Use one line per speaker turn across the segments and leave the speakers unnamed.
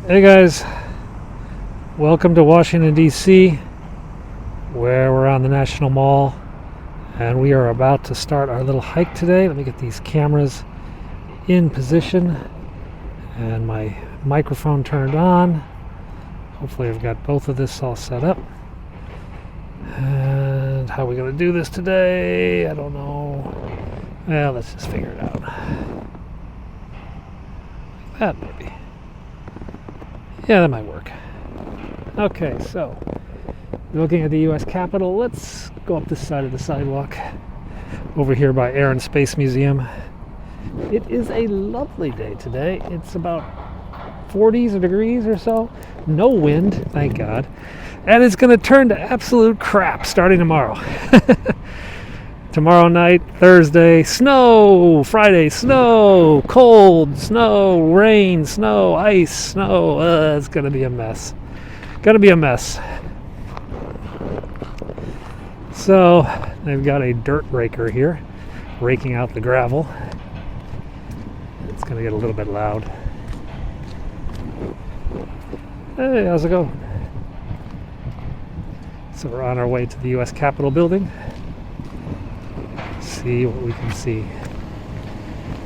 Hey guys, welcome to Washington D.C., where we're on the National Mall, and we are about to start our little hike today. Let me get these cameras in position and my microphone turned on. Hopefully I've got both of this all set up. And how are we going to do this today? I don't know. Well, let's just figure it out. Like that maybe. Yeah, that might work. Okay, so looking at the U.S. Capitol, let's go up this side of the sidewalk over here by Air and Space Museum. It is a lovely day today. It's about 40s degrees or so. No wind, thank God. And it's going to turn to absolute crap starting tomorrow. Tomorrow night, Thursday, snow. Friday, snow. Cold, snow. Rain, snow. Ice, snow. It's going to be a mess. Going to be a mess. So, they've got a dirt raker here, raking out the gravel. It's going to get a little bit loud. Hey, how's it going? So we're on our way to the U.S. Capitol building. See what we can see.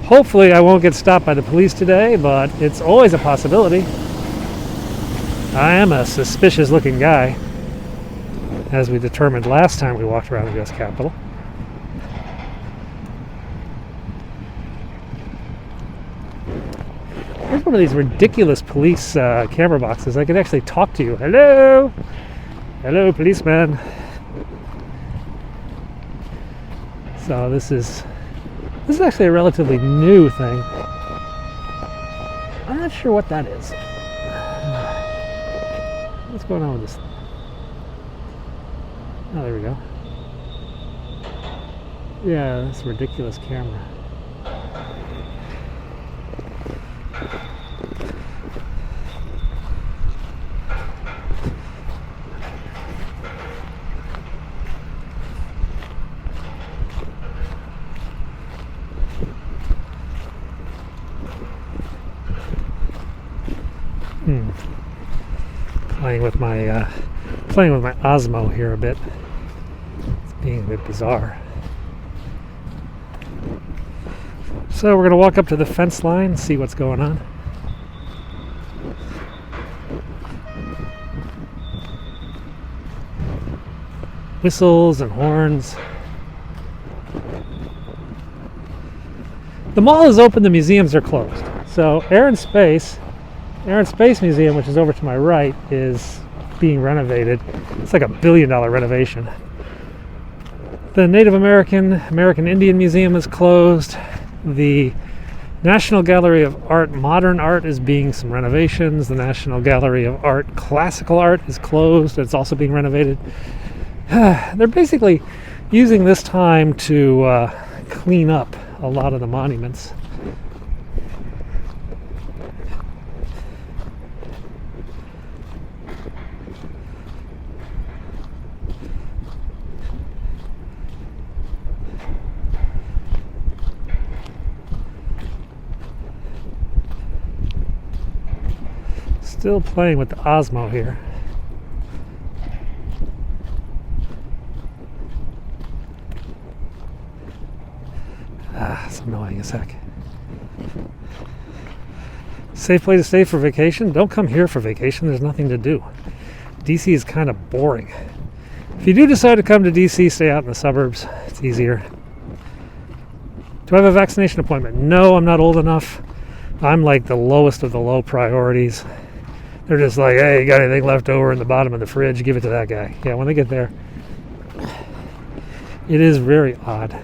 Hopefully I won't get stopped by the police today, but it's always a possibility. I am a suspicious looking guy, as we determined last time we walked around the U.S. Capitol. Here's one of these ridiculous police camera boxes. I can actually talk to you. Hello? Hello, policeman. So this is actually a relatively new thing. I'm not sure what that is. What's going on with this? Oh, there we go. Yeah, this ridiculous camera. Playing with my Osmo here a bit. It's being a bit bizarre. So we're going to walk up to the fence line, see what's going on. Whistles and horns. The mall is open, the museums are closed. So Air and Space Museum, which is over to my right, is being renovated. It's like $1 billion renovation. The Native American Indian Museum is closed. The National Gallery of Art Modern Art is being some renovations. The National Gallery of Art Classical Art is closed. It's also being renovated. They're basically using this time to clean up a lot of the monuments. Still playing with the Osmo here. It's annoying as heck. Safe place to stay for vacation? Don't come here for vacation. There's nothing to do. DC is kind of boring. If you do decide to come to DC, stay out in the suburbs. It's easier. Do I have a vaccination appointment? No, I'm not old enough. I'm like the lowest of the low priorities. They're just like, hey, you got anything left over in the bottom of the fridge? Give it to that guy. Yeah, when they get there. It is very odd.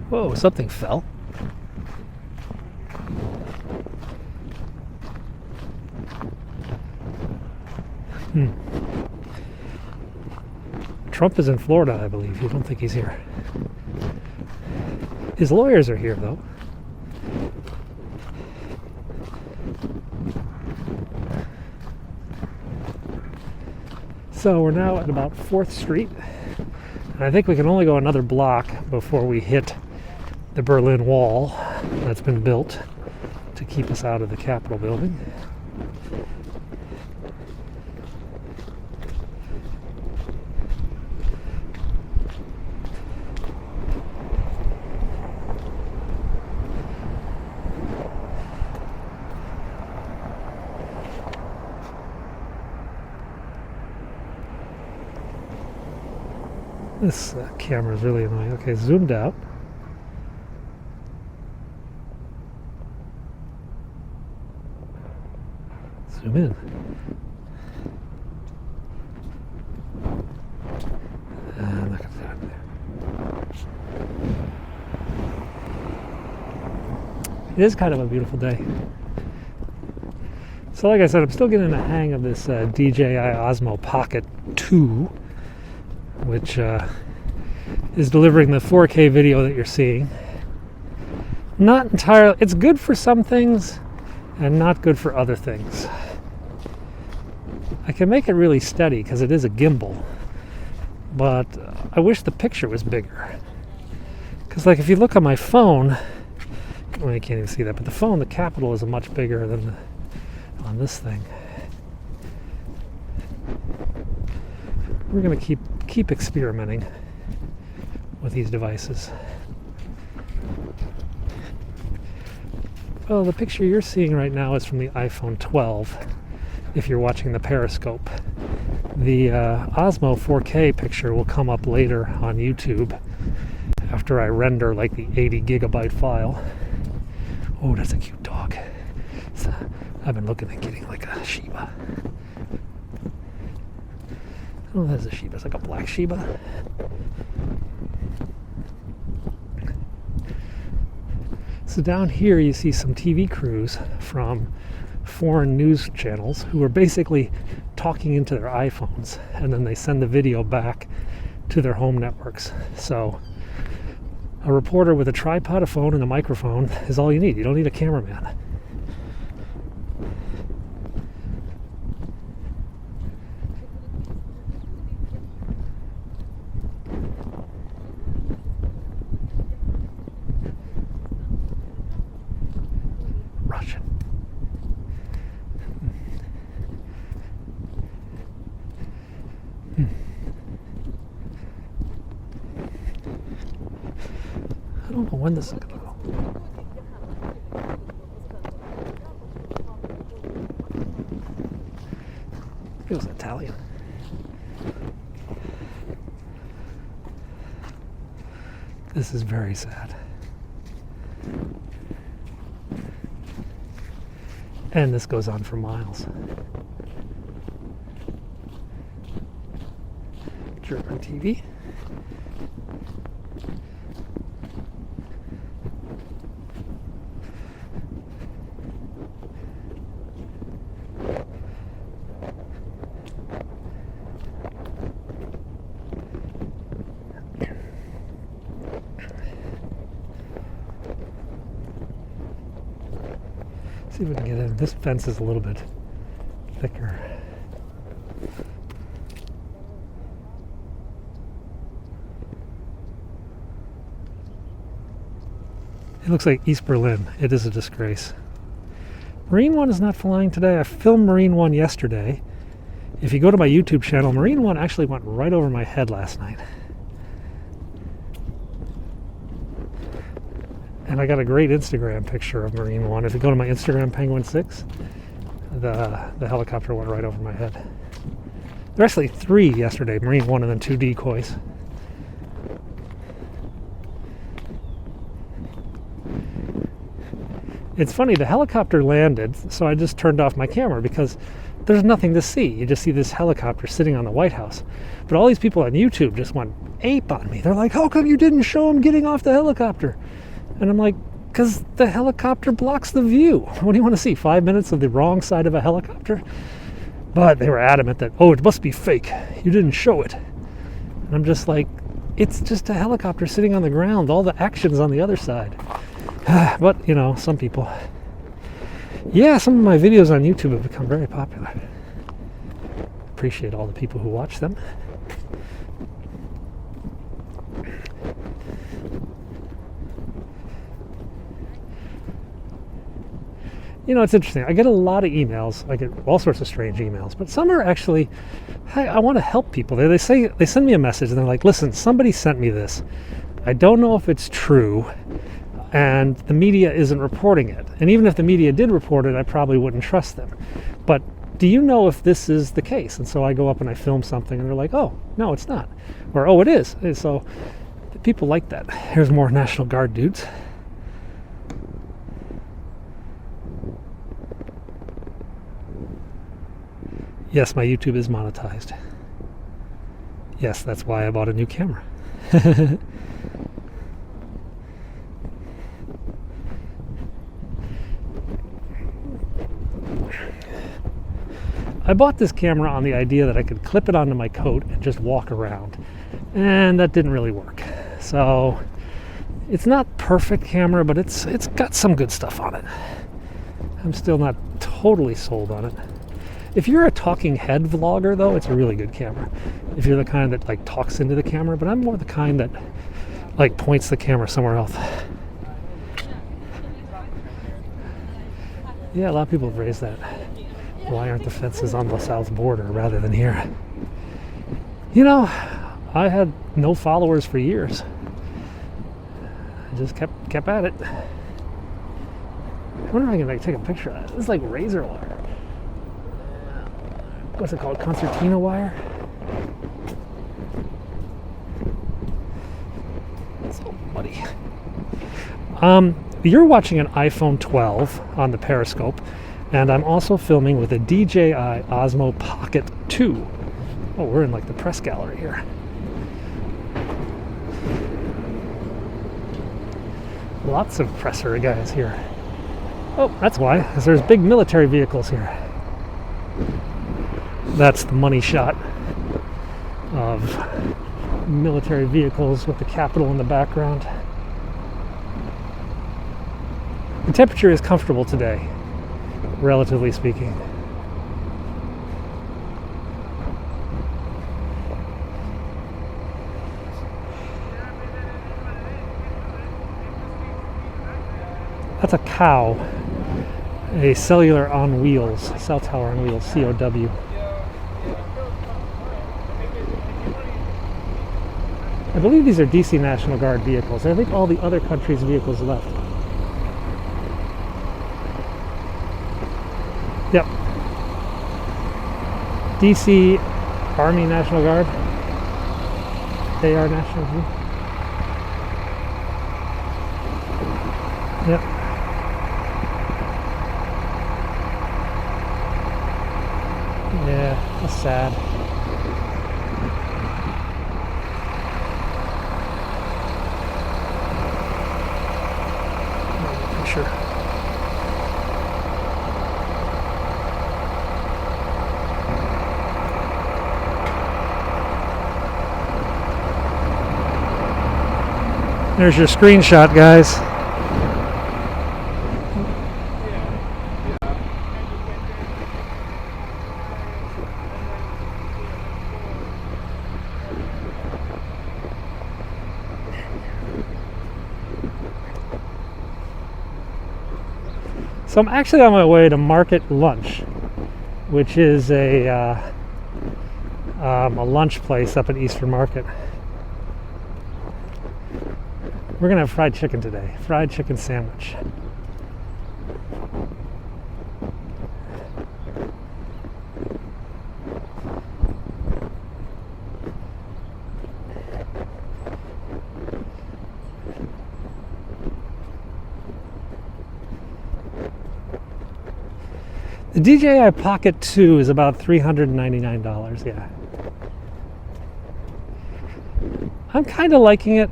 Whoa, something fell. Trump is in Florida, I believe. You don't think he's here. His lawyers are here, though. So we're now at about 4th Street. And I think we can only go another block before we hit the Berlin Wall that's been built to keep us out of the Capitol building. This camera is really annoying. Okay, zoomed out. Zoom in. I'm not going to do it there. It is kind of a beautiful day. So like I said, I'm still getting the hang of this DJI Osmo Pocket 2, which is delivering the 4K video that you're seeing. Not entirely, it's good for some things and not good for other things. I can make it really steady because it is a gimbal, but I wish the picture was bigger. Because like if you look on my phone, well, you can't even see that, but the phone, the Capitol is much bigger than on this thing. We're going to keep experimenting with these devices. Well, the picture you're seeing right now is from the iPhone 12, if you're watching the Periscope. The Osmo 4K picture will come up later on YouTube after I render like the 80 gigabyte file. Oh, that's a cute dog. I've been looking at getting like a Shiba. Oh, that's a Shiba. It's like a black Shiba. So down here you see some TV crews from foreign news channels who are basically talking into their iPhones, and then they send the video back to their home networks. So a reporter with a tripod, a phone, and a microphone is all you need. You don't need a cameraman. Russian. I don't know when this is going to go. Feels Italian. This is very sad. And this goes on for miles. German TV. See if we can get in. This fence is a little bit thicker. It looks like East Berlin. It is a disgrace. Marine One is not flying today. I filmed Marine One yesterday. If you go to my YouTube channel, Marine One actually went right over my head last night. And I got a great Instagram picture of Marine One. If you go to my Instagram, Penguin6, the helicopter went right over my head. There were actually 3 yesterday, Marine One and then 2 decoys. It's funny, the helicopter landed, so I just turned off my camera because there's nothing to see. You just see this helicopter sitting on the White House. But all these people on YouTube just went ape on me. They're like, how come you didn't show him getting off the helicopter? And I'm like, because the helicopter blocks the view. What do you want to see? 5 minutes of the wrong side of a helicopter? But they were adamant that, oh, it must be fake. You didn't show it. And I'm just like, it's just a helicopter sitting on the ground. All the action's on the other side. But, you know, some people. Yeah, some of my videos on YouTube have become very popular. Appreciate all the people who watch them. It's interesting. I get a lot of emails. I get all sorts of strange emails, but some are actually, hey, I want to help people. They send me a message and they're like, listen, somebody sent me this. I don't know if it's true, and the media isn't reporting it. And even if the media did report it, I probably wouldn't trust them. But do you know if this is the case? And so I go up and I film something and they're like, oh, no, it's not. Or, oh, it is. And so people like that. Here's more National Guard dudes. Yes, my YouTube is monetized. Yes, that's why I bought a new camera. I bought this camera on the idea that I could clip it onto my coat and just walk around. And that didn't really work. So it's not perfect camera, but it's got some good stuff on it. I'm still not totally sold on it. If you're a talking head vlogger, though, it's a really good camera. If you're the kind that like talks into the camera, but I'm more the kind that like points the camera somewhere else. Yeah, a lot of people have raised that. Why aren't the fences on the south border rather than here? I had no followers for years. I just kept at it. I wonder if I can take a picture of that. This is like razor wire. What's it called? Concertina wire? It's so muddy. You're watching an iPhone 12 on the Periscope, and I'm also filming with a DJI Osmo Pocket 2. Oh, we're in like the press gallery here. Lots of presser guys here. Oh, that's why, because there's big military vehicles here. That's the money shot of military vehicles with the Capitol in the background. The temperature is comfortable today, relatively speaking. That's a cow, a cellular on wheels, cell tower on wheels, COW. I believe these are DC National Guard vehicles. I think all the other countries' vehicles left. Yep. DC Army National Guard. AR National Guard. Yep. Yeah, that's sad. Picture. There's your screenshot, guys. So I'm actually on my way to Market Lunch, which is a lunch place up at Eastern Market. We're gonna have fried chicken today, fried chicken sandwich. The DJI Pocket 2 is about $399, yeah. I'm kind of liking it.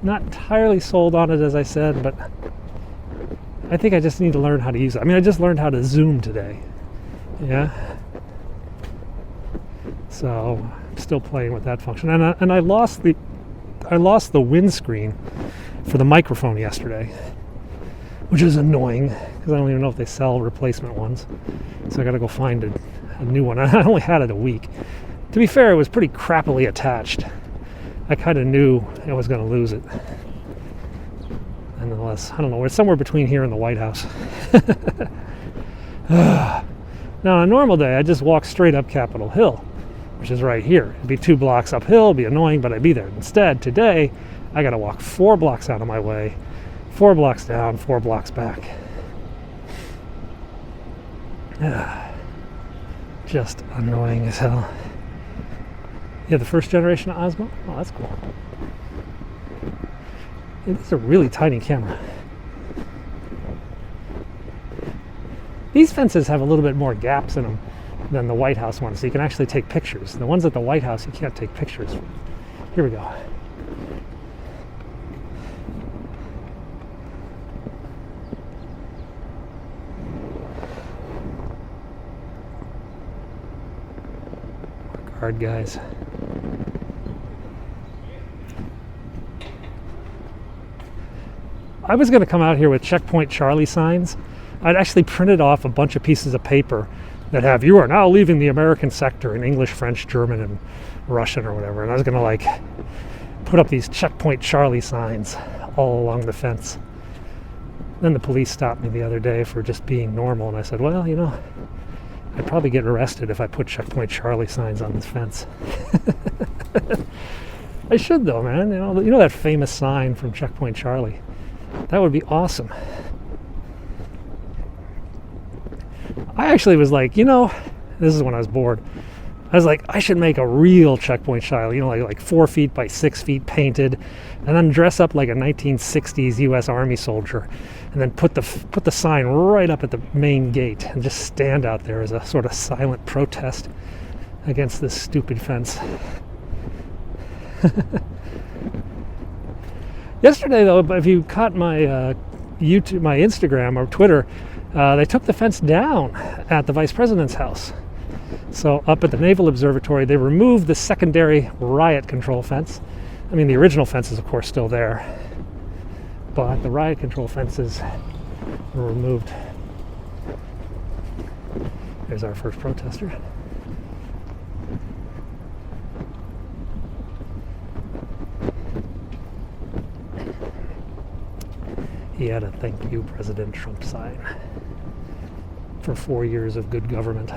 Not entirely sold on it, as I said, but I think I just need to learn how to use it. I mean, I just learned how to zoom today. Yeah. So I'm still playing with that function, and I lost the windscreen for the microphone yesterday, which is annoying because I don't even know if they sell replacement ones. So I got to go find a new one. I only had it a week. To be fair, it was pretty crappily attached. I kind of knew I was going to lose it. nonetheless. I don't know, it's somewhere between here and the White House. Now, on a normal day, I just walk straight up Capitol Hill, which is right here. It'd be 2 blocks uphill, it'd be annoying, but I'd be there. Instead, today, I gotta walk 4 blocks out of my way, 4 blocks down, 4 blocks back. Just annoying as hell. You have the first generation of Osmo? Oh, that's cool. Yeah, this is a really tiny camera. These fences have a little bit more gaps in them than the White House ones, so you can actually take pictures. The ones at the White House, you can't take pictures. Here we go. Guard guys. I was going to come out here with Checkpoint Charlie signs. I'd actually printed off a bunch of pieces of paper that have, "You are now leaving the American sector," in English, French, German, and Russian or whatever. And I was going to like put up these Checkpoint Charlie signs all along the fence. Then the police stopped me the other day for just being normal. And I said, well, you know, I'd probably get arrested if I put Checkpoint Charlie signs on this fence. I should though, man. You know that famous sign from Checkpoint Charlie? That would be awesome. I actually was like, you know, this is when I was bored. I was like, I should make a real Checkpoint Charlie, you know, like 4 feet by 6 feet painted, and then dress up like a 1960s U.S. Army soldier, and then put the sign right up at the main gate and just stand out there as a sort of silent protest against this stupid fence. Yesterday, though, if you caught my YouTube, my Instagram or Twitter, they took the fence down at the Vice President's house. So up at the Naval Observatory, they removed the secondary riot control fence. I mean, the original fence is, of course, still there, but the riot control fences were removed. There's our first protester. He had a "Thank you, President Trump" sign for 4 years of good government.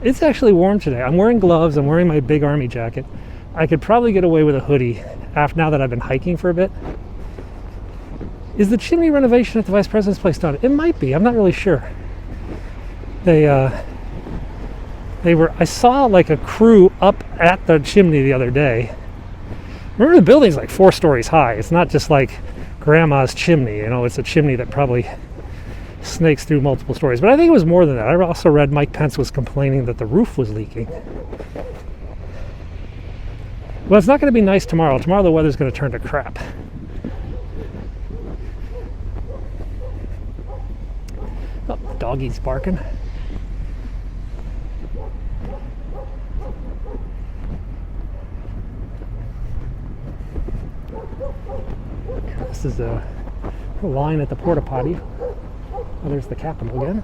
It's actually warm today. I'm wearing gloves. I'm wearing my big army jacket. I could probably get away with a hoodie now that I've been hiking for a bit. Is the chimney renovation at the Vice President's place done? It might be. I'm not really sure. I saw like a crew up at the chimney the other day. Remember, the building's like 4 stories high. It's not just like grandma's chimney, you know, it's a chimney that probably snakes through multiple stories. But I think it was more than that. I also read Mike Pence was complaining that the roof was leaking. Well, it's not going to be nice tomorrow. Tomorrow the weather's going to turn to crap. Oh, doggy's barking. This is a line at the porta potty. Oh, there's the Capitol again.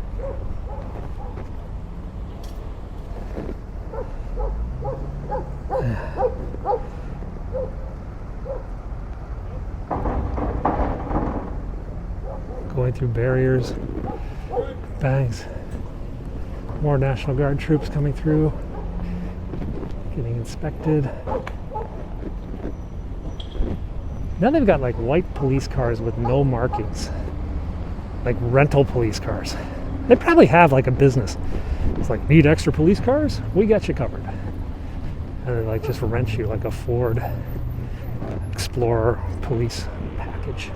Going through barriers, bangs. More National Guard troops coming through, getting inspected. Now they've got like white police cars with no markings, like rental police cars. They probably have like a business. It's like, need extra police cars? We got you covered. And they like just rent you like a Ford Explorer police package.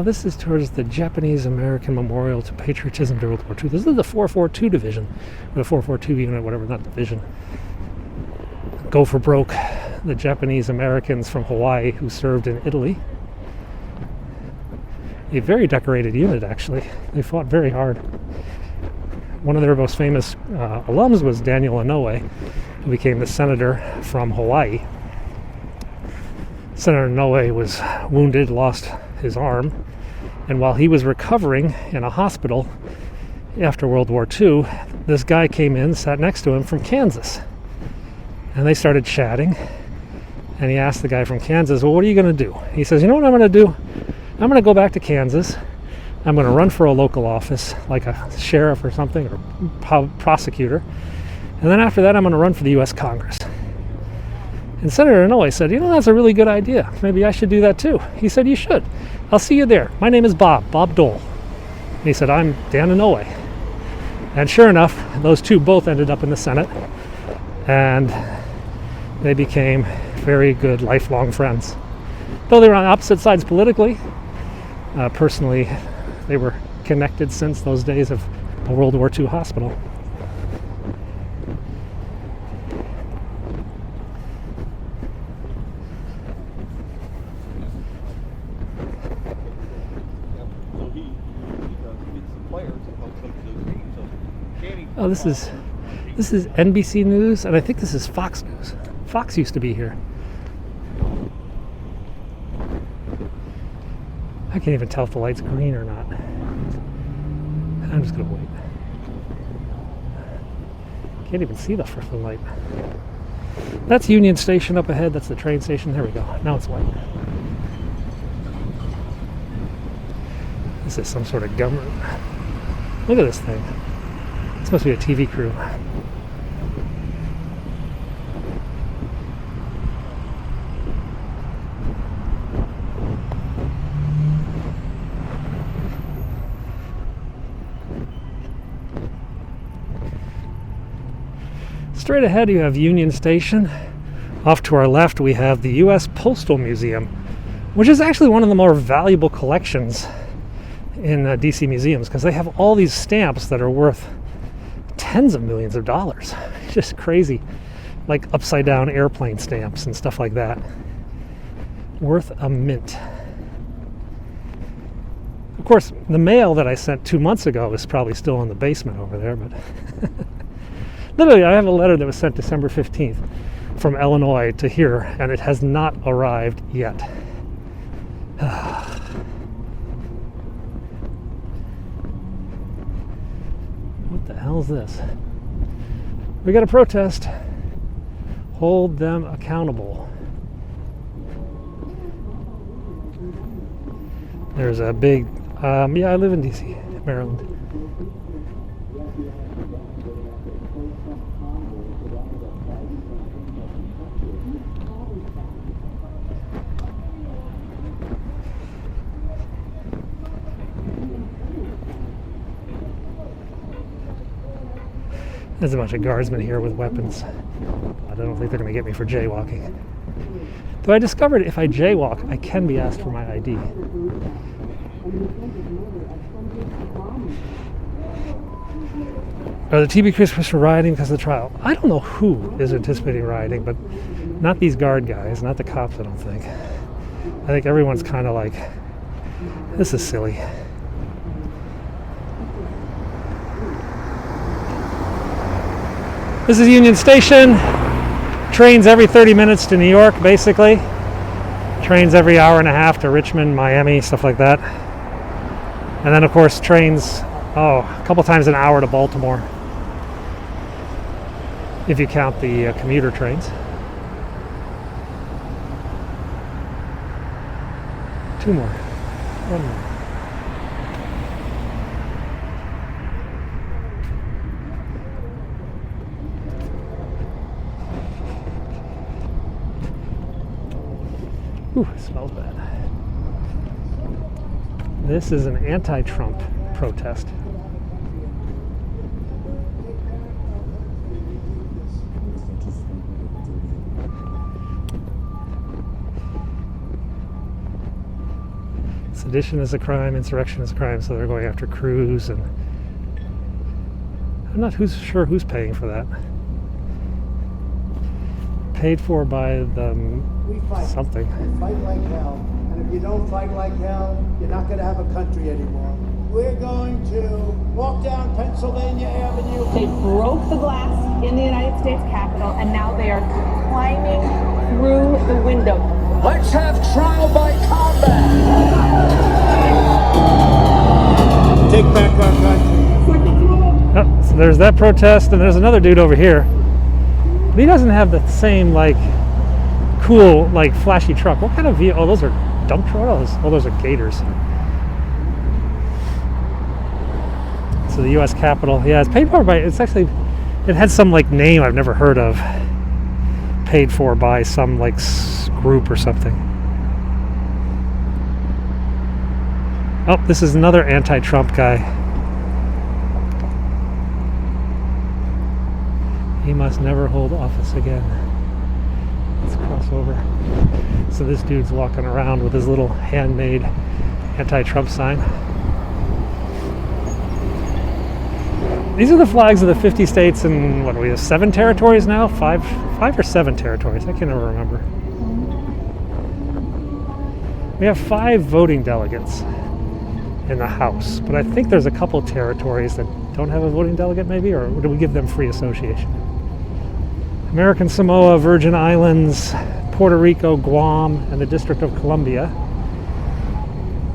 This is towards the Japanese-American Memorial to Patriotism during World War II. This is the 442 Division, or the 442 unit, whatever, not division. Go for broke, the Japanese Americans from Hawaii who served in Italy. A very decorated unit, actually. They fought very hard. One of their most famous alums was Daniel Inouye, who became the senator from Hawaii. Senator Inouye was wounded, lost his arm, And while he was recovering in a hospital after World War II, this guy came in, sat next to him from Kansas. And they started chatting. And he asked the guy from Kansas, well, what are you going to do? He says, you know what I'm going to do? I'm going to go back to Kansas. I'm going to run for a local office, like a sheriff or something, or prosecutor. And then after that, I'm going to run for the U.S. Congress. And Senator Inouye said, you know, that's a really good idea. Maybe I should do that too. He said, you should. I'll see you there. My name is Bob Dole. And he said, I'm Dan Inouye. And sure enough, those two both ended up in the Senate. And they became very good lifelong friends. Though they were on opposite sides politically, personally, they were connected since those days of a World War II hospital. Oh, this is NBC News, and I think this is Fox News. Fox used to be here. I can't even tell if the light's green or not. I'm just gonna wait. Can't even see the freaking light. That's Union Station up ahead. That's the train station. There we go. Now it's white. This is some sort of government. Look at this thing. It's supposed to be a TV crew. Straight ahead you have Union Station. Off to our left we have the U.S. Postal Museum, which is actually one of the more valuable collections in DC museums because they have all these stamps that are worth tens of millions of dollars. It's just crazy. Like upside down airplane stamps and stuff like that. Worth a mint. Of course, the mail that I sent 2 months ago is probably still in the basement over there, but literally I have a letter that was sent December 15th from Illinois to here, and it has not arrived yet. What the hell is this? We got a protest. Hold them accountable. There's a big, yeah, I live in DC, Maryland. There's a bunch of guardsmen here with weapons. I don't think they're going to get me for jaywalking. Though I discovered if I jaywalk, I can be asked for my ID. Are the TB Christmas for rioting because of the trial? I don't know who is anticipating rioting, but not these guard guys, not the cops, I don't think. I think everyone's kind of like, this is silly. This is Union Station. Trains every 30 minutes to New York, basically. Trains every hour and a half to Richmond, Miami, stuff like that. And then, of course, trains, a couple times an hour to Baltimore. If you count the commuter trains. Two more. One more. Ooh, it smells bad. This is an anti-Trump protest. Sedition is a crime, insurrection is a crime, so they're going after Cruz, and I'm not sure who's paying for that. Paid for by the something.
We fight like hell, and if you don't fight like hell, you're not going to have a country anymore. We're going to walk down Pennsylvania Avenue.
They broke the glass in the United States Capitol, and now they are climbing through the window.
Let's have trial by combat.
So there's that protest, and there's another dude over here. But he doesn't have the same, like, cool, like, flashy truck. What kind of vehicle? Oh, those are dump trucks? Oh, those are gators. So the U.S. Capitol, yeah, it's paid for by, it's actually, it had some, like, name I've never heard of. Paid for by some, like, group or something. Oh, this is another anti-Trump guy. He must never hold office again. Let's cross over. So this dude's walking around with his little handmade anti-Trump sign. These are the flags of the 50 states and what do we have? 7 territories now? Five or 7 territories. I can never remember. We have 5 voting delegates in the House, but I think there's a couple territories that don't have a voting delegate, maybe, or do we give them free association? American Samoa, Virgin Islands, Puerto Rico, Guam, and the District of Columbia.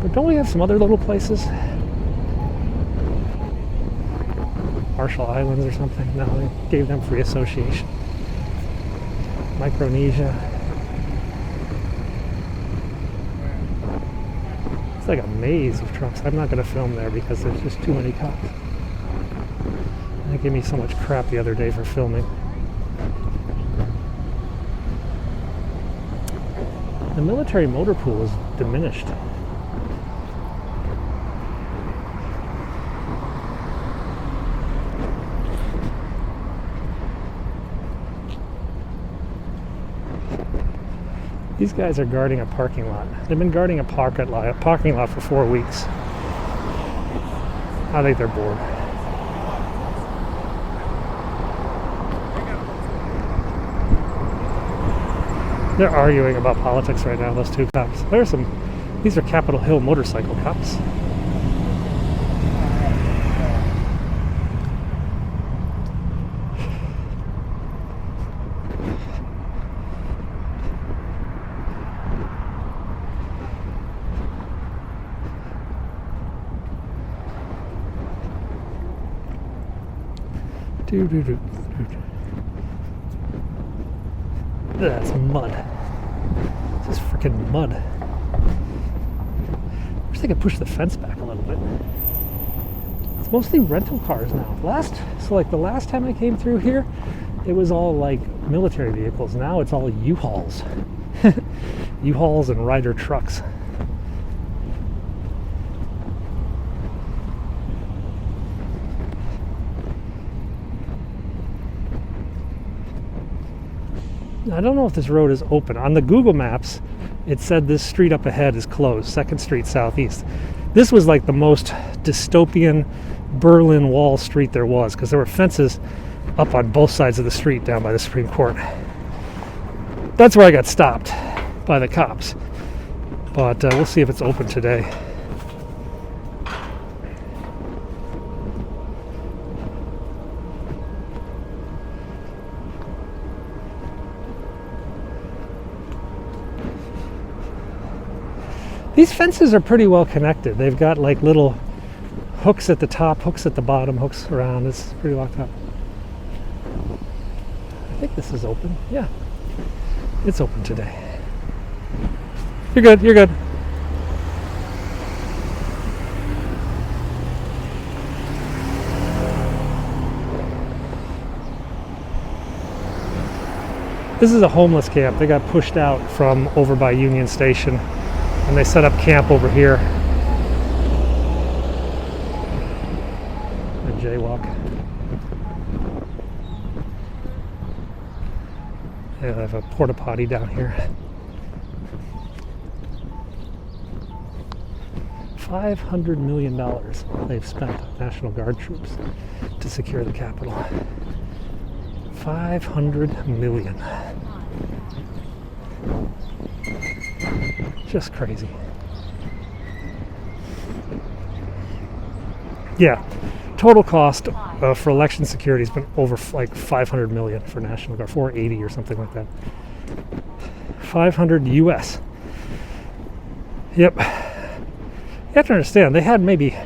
But don't we have some other little places? Marshall Islands or something? No, they gave them free association. Micronesia. It's like a maze of trucks. I'm not going to film there because there's just too many cops. They gave me so much crap the other day for filming. The military motor pool is diminished. These guys are guarding a parking lot. They've been guarding a parking lot for 4 weeks. I think they're bored. They're arguing about politics right now, those 2 cops. These are Capitol Hill motorcycle cops. That's mud. This is freaking mud. I wish they could push the fence back a little bit. It's mostly rental cars now. The last time I came through here, it was all like military vehicles. Now it's all U-Hauls. U-Hauls and Ryder trucks. I don't know if this road is open. On the Google Maps, it said this street up ahead is closed, 2nd Street Southeast. This was like the most dystopian Berlin Wall street there was, because there were fences up on both sides of the street down by the Supreme Court. That's where I got stopped by the cops. But we'll see if it's open today. These fences are pretty well connected. They've got like little hooks at the top, hooks at the bottom, hooks around. It's pretty locked up. I think this is open. Yeah, it's open today. You're good, you're good. This is a homeless camp. They got pushed out from over by Union Station. And they set up camp over here. A jaywalk. They have a porta potty down here. $500 million they've spent on National Guard troops to secure the Capitol. $500 million. Just crazy. Yeah, total cost for election security has been over like 500 million for National Guard, 480 or something like that. 500 US. Yep. You have to understand, they had maybe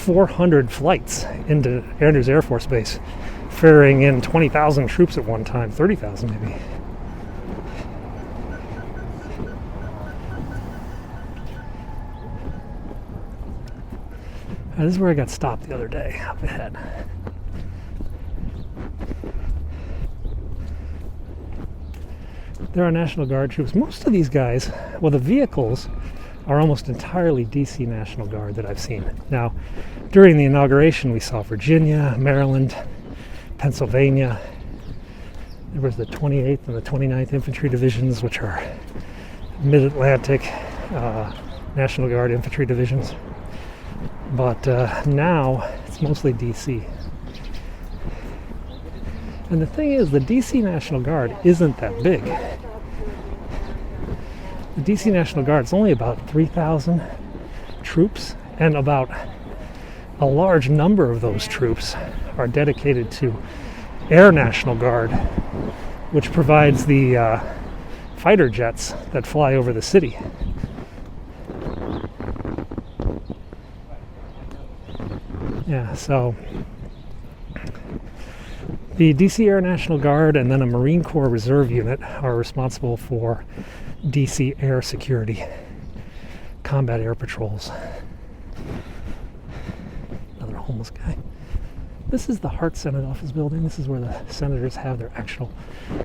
400 flights into Andrews Air Force Base, ferrying in 20,000 troops at one time, 30,000 maybe. This is where I got stopped the other day, up ahead. There are National Guard troops. Most of these guys, well, the vehicles are almost entirely DC National Guard that I've seen. Now, during the inauguration, we saw Virginia, Maryland, Pennsylvania. There was the 28th and the 29th Infantry Divisions, which are Mid-Atlantic National Guard infantry divisions. But now it's mostly DC. And the thing is, the DC National Guard isn't that big. The DC National Guard is only about 3,000 troops, and about a large number of those troops are dedicated to Air National Guard, which provides the fighter jets that fly over the city. Yeah, so the DC Air National Guard and then a Marine Corps Reserve unit are responsible for DC air security, combat air patrols. Another homeless guy. This is the Hart Senate Office building. This is where the senators have their actual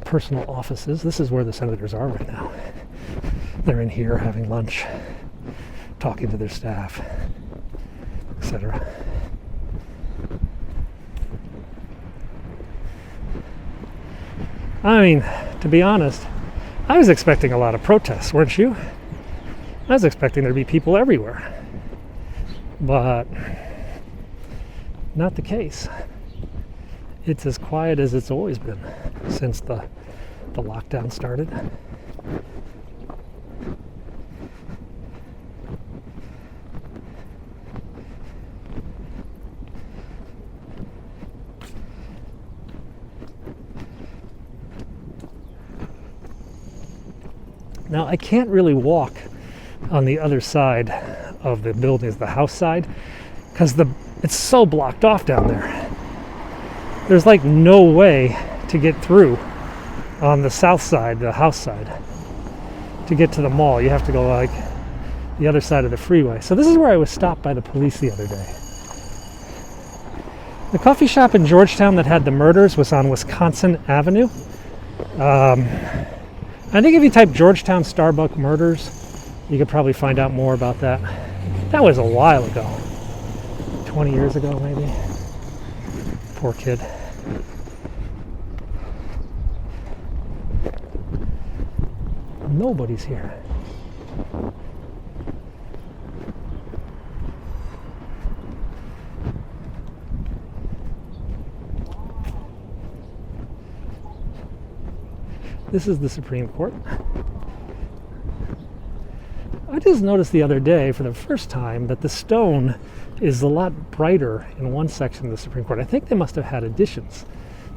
personal offices. This is where the senators are right now. They're in here having lunch, talking to their staff, etc. I mean, to be honest, I was expecting a lot of protests, weren't you? I was expecting there to be people everywhere. But not the case. It's as quiet as it's always been since the lockdown started. Now, I can't really walk on the other side of the buildings, the house side, because it's so blocked off down there. There's like no way to get through on the south side, the house side, to get to the mall. You have to go like the other side of the freeway. So this is where I was stopped by the police the other day. The coffee shop in Georgetown that had the murders was on Wisconsin Avenue. I think if you type Georgetown Starbucks murders, you could probably find out more about that. That was a while ago. 20 years ago, maybe. Poor kid. Nobody's here. This is the Supreme Court. I just noticed the other day for the first time that the stone is a lot brighter in one section of the Supreme Court. I think they must have had additions.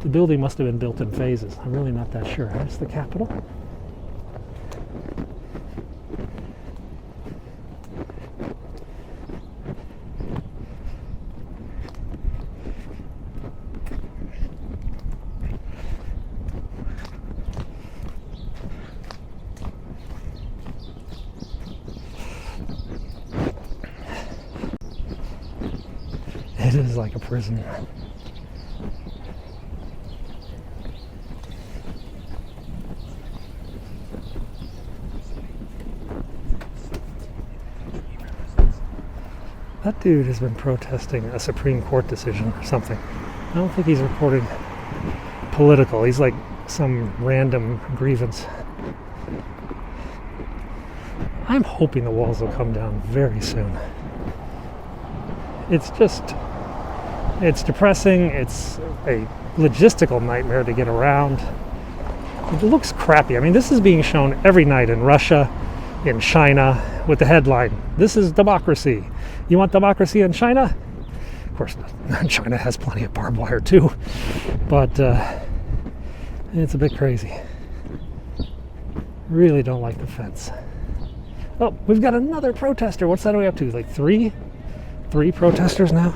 The building must have been built in phases. I'm really not that sure. That's the Capitol. It is like a prison. That dude has been protesting a Supreme Court decision or something. I don't think he's reporting political. He's like some random grievance. I'm hoping the walls will come down very soon. It's depressing. It's a logistical nightmare to get around. It looks crappy. I mean, this is being shown every night in Russia, in China, with the headline, "This is democracy. You want democracy in China?" Of course, China has plenty of barbed wire too, but it's a bit crazy. Really don't like the fence. Oh, we've got another protester. What's that way up to? Like 3? 3 protesters now.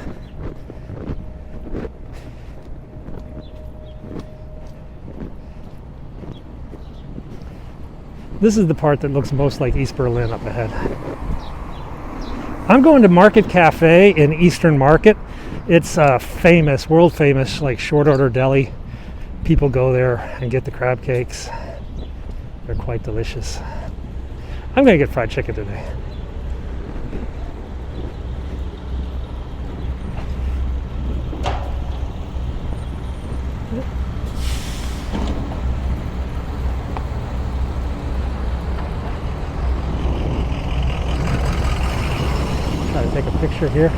This is the part that looks most like East Berlin up ahead. I'm going to Market Cafe in Eastern Market. It's famous, world famous, like short order deli. People go there and get the crab cakes. They're quite delicious. I'm going to get fried chicken today. Try to take a picture here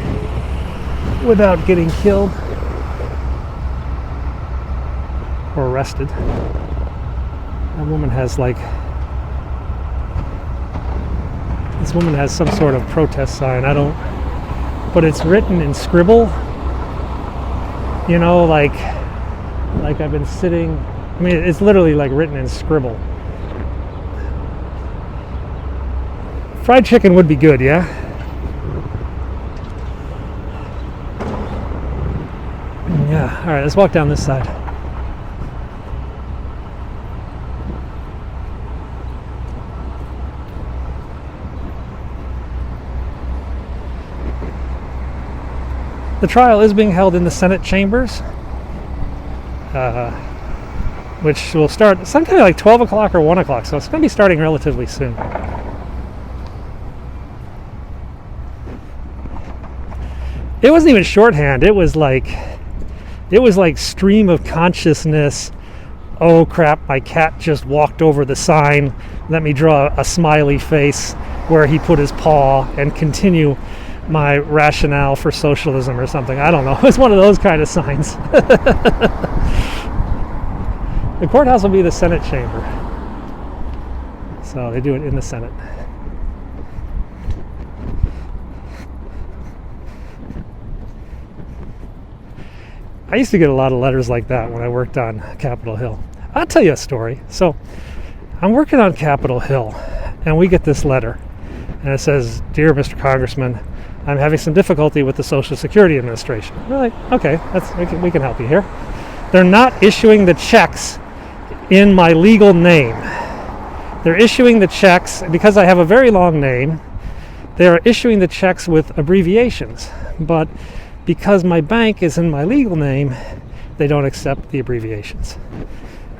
without getting killed or arrested. That woman has this woman has some sort of protest sign. But it's written in scribble. You know, like I've been sitting, I mean, it's literally like written in scribble. Fried chicken would be good, yeah? Yeah, all right, let's walk down this side. The trial is being held in the Senate chambers, which will start sometime like 12 o'clock or 1 o'clock, so it's going to be starting relatively soon. It wasn't even shorthand. It was like stream of consciousness. Oh crap, my cat just walked over the sign. Let me draw a smiley face where he put his paw and continue my rationale for socialism or something. I don't know. It's one of those kind of signs. The courthouse will be the Senate chamber. So they do it in the Senate. I used to get a lot of letters like that when I worked on Capitol Hill. I'll tell you a story. So I'm working on Capitol Hill and we get this letter and it says, "Dear Mr. Congressman, I'm having some difficulty with the Social Security Administration." We're like, okay, we can help you here. They're not issuing the checks in my legal name. They're issuing the checks, because I have a very long name, they're issuing the checks with abbreviations. But because my bank is in my legal name, they don't accept the abbreviations.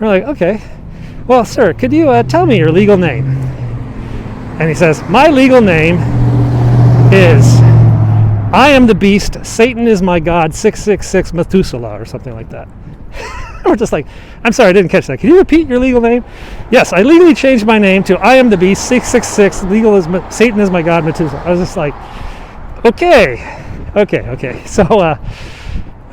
We're like, okay, well, sir, could you tell me your legal name? And he says, "My legal name is I am the beast, Satan is my God, 666 Methuselah," or something like that. We're just like, I'm sorry, I didn't catch that. Can you repeat your legal name? "Yes, I legally changed my name to I am the beast, 666, Satan is my God, Methuselah." I was just like, okay. So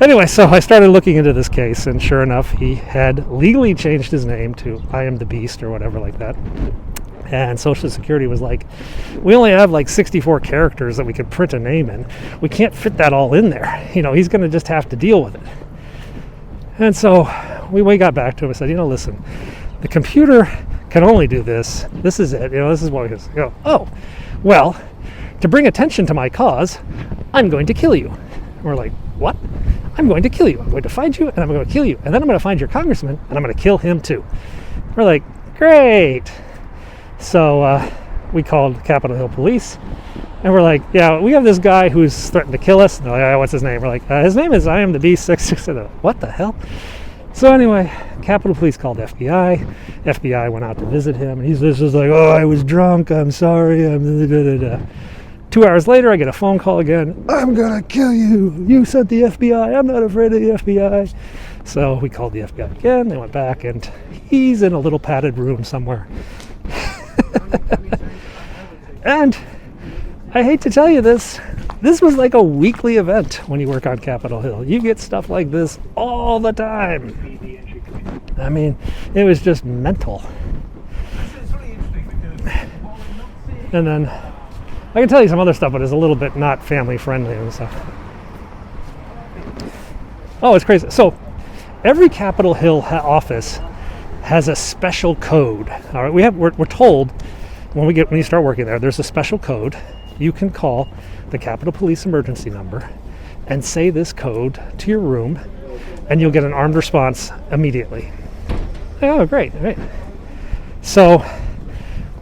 anyway, so I started looking into this case, and sure enough, he had legally changed his name to I am the beast or whatever like that. And Social Security was like, we only have like 64 characters that we could print a name in. We can't fit that all in there. You know, he's going to just have to deal with it. And so we got back to him and said, listen, the computer can only do this. This is it. This is what we go. "Oh, well, to bring attention to my cause, I'm going to kill you." And we're like, "What?" "I'm going to kill you. I'm going to find you, and I'm going to kill you. And then I'm going to find your congressman, and I'm going to kill him too." We're like, great. So we called Capitol Hill Police, and we're like, "Yeah, we have this guy who's threatened to kill us." No, what's his name? We're like, his name is I am the Beast 666. What the hell? So anyway, Capitol Police called FBI. FBI went out to visit him, and he's just like, "Oh, I was drunk. I'm sorry." 2 hours later, I get a phone call again. "I'm gonna kill you. You sent the FBI. I'm not afraid of the FBI." So we called the FBI again. They went back, and he's in a little padded room somewhere. And I hate to tell you this was like a weekly event when you work on Capitol Hill. You get stuff like this all the time. I mean, it was just mental. And then I can tell you some other stuff, but it's a little bit not family friendly and stuff. Oh, it's crazy. So every Capitol Hill office has a special code. All right, we're told when you start working there, there's a special code. you can call the Capitol Police emergency number and say this code to your room, and you'll get an armed response immediately. Oh, great. So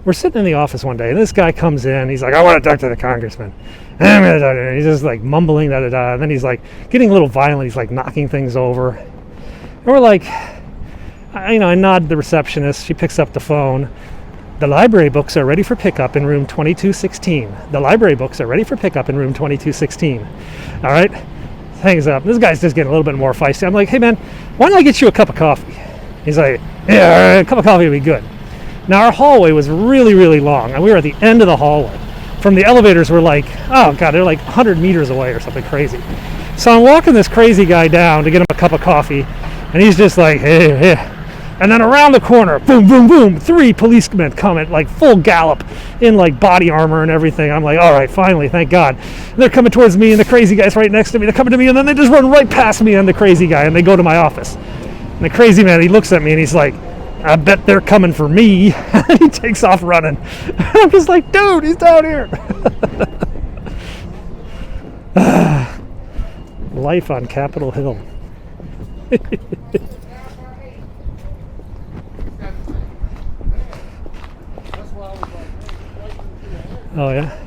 we're sitting in the office one day, and this guy comes in. He's like, I want to talk to the congressman. And he's just like mumbling, da-da-da. And then he's like getting a little violent. He's like knocking things over. And we're like, I nod to the receptionist. She picks up the phone. The library books are ready for pickup in room 2216. The library books are ready for pickup in room 2216. All right? Hangs up. This guy's just getting a little bit more feisty. I'm like, hey, man, why don't I get you a cup of coffee? He's like, yeah, all right, a cup of coffee would be good. Now, our hallway was really, really long, and we were at the end of the hallway. From the elevators, we're like, oh, God, they're like 100 meters away or something crazy. So I'm walking this crazy guy down to get him a cup of coffee, and he's just like, hey. And then around the corner, boom, boom, boom, 3 policemen come at like full gallop in like body armor and everything. I'm like, all right, finally, thank God. And they're coming towards me, and the crazy guy's right next to me. They're coming to me, and then they just run right past me and the crazy guy, and they go to my office. And the crazy man, he looks at me, and he's like, I bet they're coming for me. And he takes off running. I'm just like, dude, he's down here. Life on Capitol Hill. Oh, yeah?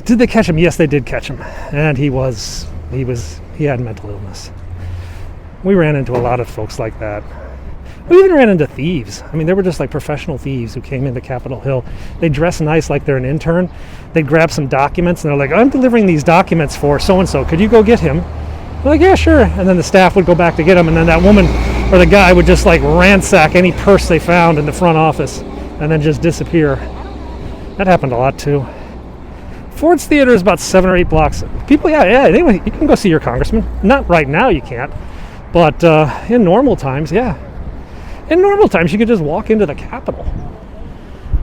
Did they catch him? Yes, they did catch him. And he had mental illness. We ran into a lot of folks like that. We even ran into thieves. I mean, they were just like professional thieves who came into Capitol Hill. They dress nice like they're an intern. They'd grab some documents, and they're like, I'm delivering these documents for so-and-so. Could you go get him? We're like, yeah, sure. And then the staff would go back to get him, and then that woman or the guy would just like ransack any purse they found in the front office and then just disappear. That happened a lot, too. Ford's Theater is about 7 or 8 blocks. People, anyway, you can go see your congressman. Not right now, you can't. But in normal times, yeah. In normal times, you could just walk into the Capitol.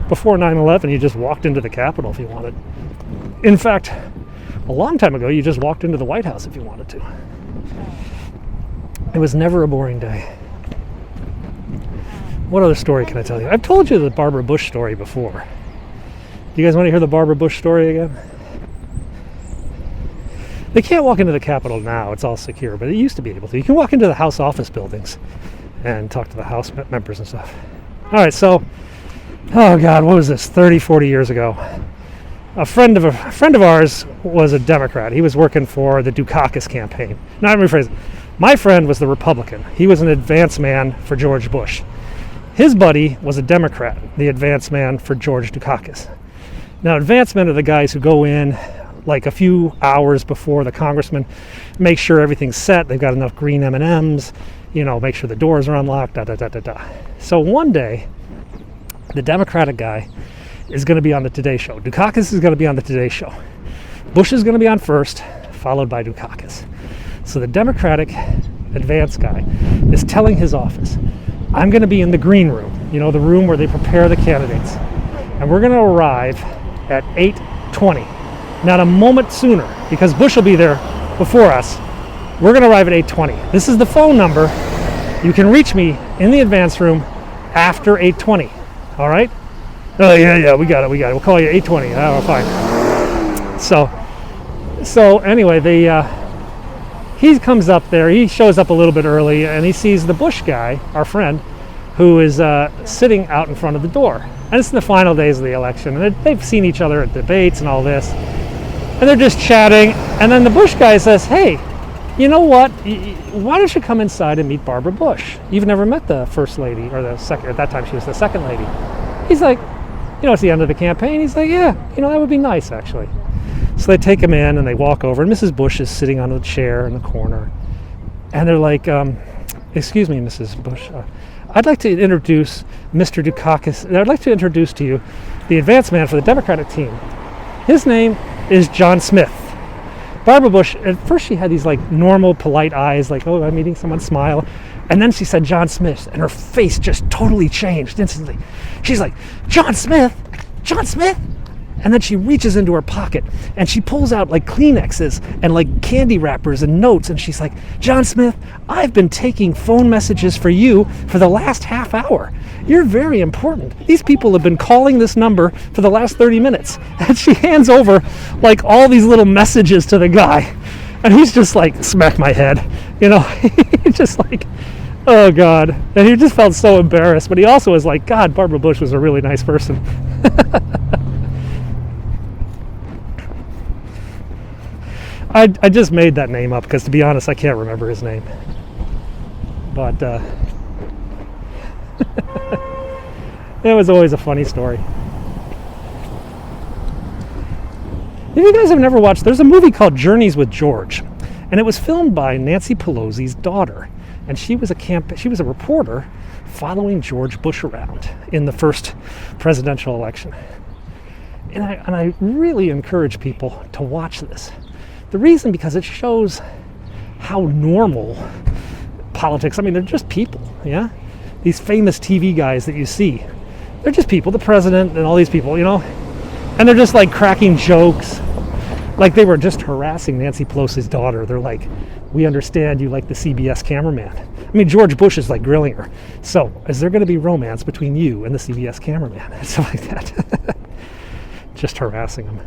Before 9/11, you just walked into the Capitol if you wanted. In fact, a long time ago, you just walked into the White House if you wanted to. It was never a boring day. What other story can I tell you? I've told you the Barbara Bush story before. Do you guys want to hear the Barbara Bush story again? They can't walk into the Capitol now. It's all secure, but it used to be able to. You can walk into the House office buildings and talk to the House members and stuff. All right, so, oh God, what was this? 30, 40 years ago. A friend of ours was a Democrat. He was working for the Dukakis campaign. Now, let me rephrase it. My friend was the Republican. He was an advance man for George Bush. His buddy was a Democrat, the advance man for George Dukakis. Now, advance men are the guys who go in like a few hours before the congressman, make sure everything's set, they've got enough green M&Ms, make sure the doors are unlocked, da-da-da-da-da. So one day, the Democratic guy is going to be on the Today Show. Dukakis is going to be on the Today Show. Bush is going to be on first, followed by Dukakis. So the Democratic advance guy is telling his office, I'm going to be in the green room, the room where they prepare the candidates. And we're going to arrive at 8:20. Not a moment sooner, because Bush will be there before us. We're going to arrive at 8:20. This is the phone number. You can reach me in the advance room after 8:20. All right? Oh, yeah, we got it. We'll call you 8:20. Oh, fine. So anyway, he comes up there. He shows up a little bit early, and he sees the Bush guy, our friend, who is sitting out in front of the door. And it's in the final days of the election, and they've seen each other at debates and all this. And they're just chatting, and then the Bush guy says, hey, you know what? Why don't you come inside and meet Barbara Bush? You've never met the first lady, or the second, at that time she was the second lady. He's like, it's the end of the campaign. He's like, yeah, that would be nice, actually. So they take him in, and they walk over, and Mrs. Bush is sitting on a chair in the corner. And they're like, excuse me, Mrs. Bush, I'd like to introduce Mr. Dukakis. I'd like to introduce to you the advance man for the Democratic team. His name is John Smith. Barbara Bush, at first she had these like normal, polite eyes, like, oh, I'm meeting someone, smile. And then she said John Smith, and her face just totally changed instantly. She's like, John Smith? John Smith? And then she reaches into her pocket and she pulls out like Kleenexes and like candy wrappers and notes. And she's like, John Smith, I've been taking phone messages for you for the last half hour. You're very important. These people have been calling this number for the last 30 minutes. And she hands over like all these little messages to the guy. And he's just like, smack my head. You know, he's just like, oh God. And he just felt so embarrassed. But he also was like, God, Barbara Bush was a really nice person. I just made that name up because, to be honest, I can't remember his name. But it was always a funny story. If you guys have never watched, there's a movie called Journeys with George, and it was filmed by Nancy Pelosi's daughter, and she was a reporter following George Bush around in the first presidential election. And I really encourage people to watch this. The reason, because it shows how normal politics, I mean, they're just people, yeah? These famous TV guys that you see, they're just people, the president and all these people, you know? And they're just like cracking jokes. Like they were just harassing Nancy Pelosi's daughter. They're like, we understand you like the CBS cameraman. I mean, George Bush is like grilling her. So, is there going to be romance between you and the CBS cameraman? And stuff like that. Just harassing him.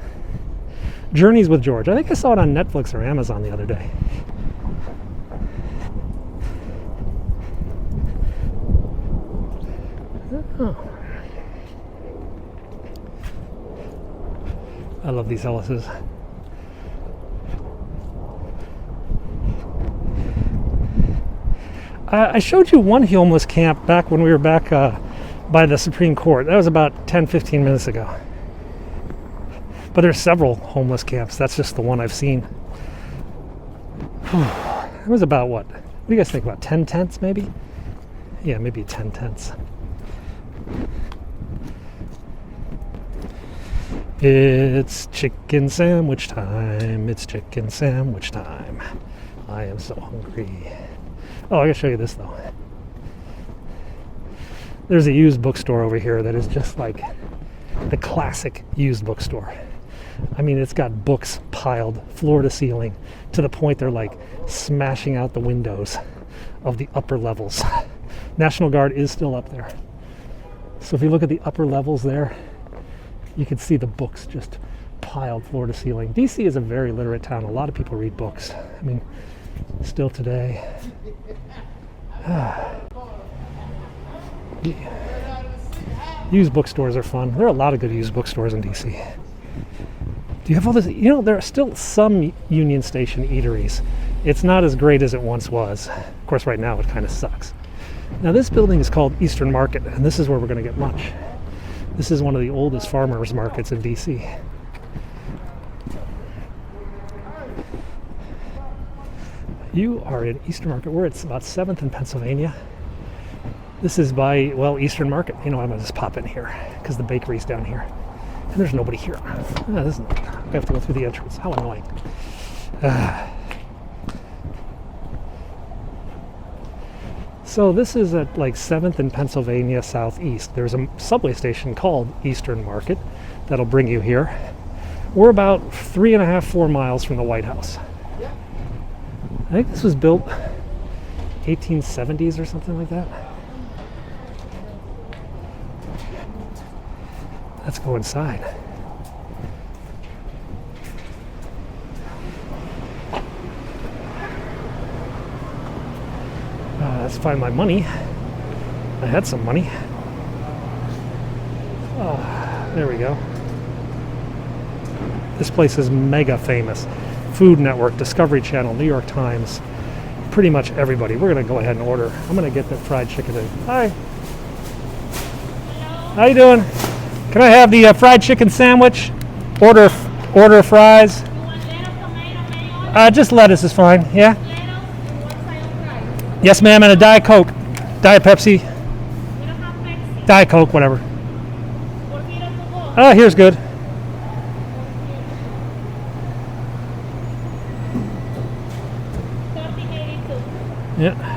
Journeys with George. I think I saw it on Netflix or Amazon the other day. Oh. I love these Ellises. I showed you one homeless camp back when we were back by the Supreme Court. That was about 10-15 minutes ago. But there's several homeless camps. That's just the one I've seen. It was about what? What do you guys think? About 10 tents maybe? Yeah, maybe 10 tents. It's chicken sandwich time. It's chicken sandwich time. I am so hungry. Oh, I gotta show you this though. There's a used bookstore over here that is just like the classic used bookstore. I mean, it's got books piled floor to ceiling to the point they're like smashing out the windows of the upper levels. National Guard is still up there. So if you look at the upper levels there, you can see the books just piled floor to ceiling. DC is a very literate town. A lot of people read books. I mean, still today. Used bookstores are fun. There are a lot of good used bookstores in DC. Do you have all this? You know, there are still some Union Station eateries. It's not as great as it once was. Of course, right now it kind of sucks. Now this building is called Eastern Market, and this is where we're going to get lunch. This is one of the oldest farmers markets in DC. You are in Eastern Market. We're at about 7th and Pennsylvania. This is by, well, Eastern Market. You know, I'm going to just pop in here because the bakery's down here. And there's nobody here. I have to go through the entrance. How annoying. So this is at like 7th and Pennsylvania Southeast. There's a subway station called Eastern Market that'll bring you here. We're about 3.5, 4 miles from the White House. I think this was built 1870s or something like that. Let's go inside. Let's find my money. I had some money. There we go. This place is mega famous. Food Network, Discovery Channel, New York Times, pretty much everybody. We're going to go ahead and order. I'm going to get that fried chicken. Hi. How you doing? Can I have the fried chicken sandwich? Order fries.
You want lettuce, tomato, mayo?
Just lettuce is fine. Yeah.
Lettuce, what size of fries?
Yes, ma'am. And a Diet Coke, Diet Pepsi,
We don't have Pepsi.
Diet Coke, whatever.
Porquito to go.
Here's good.
$30.82.
Yeah.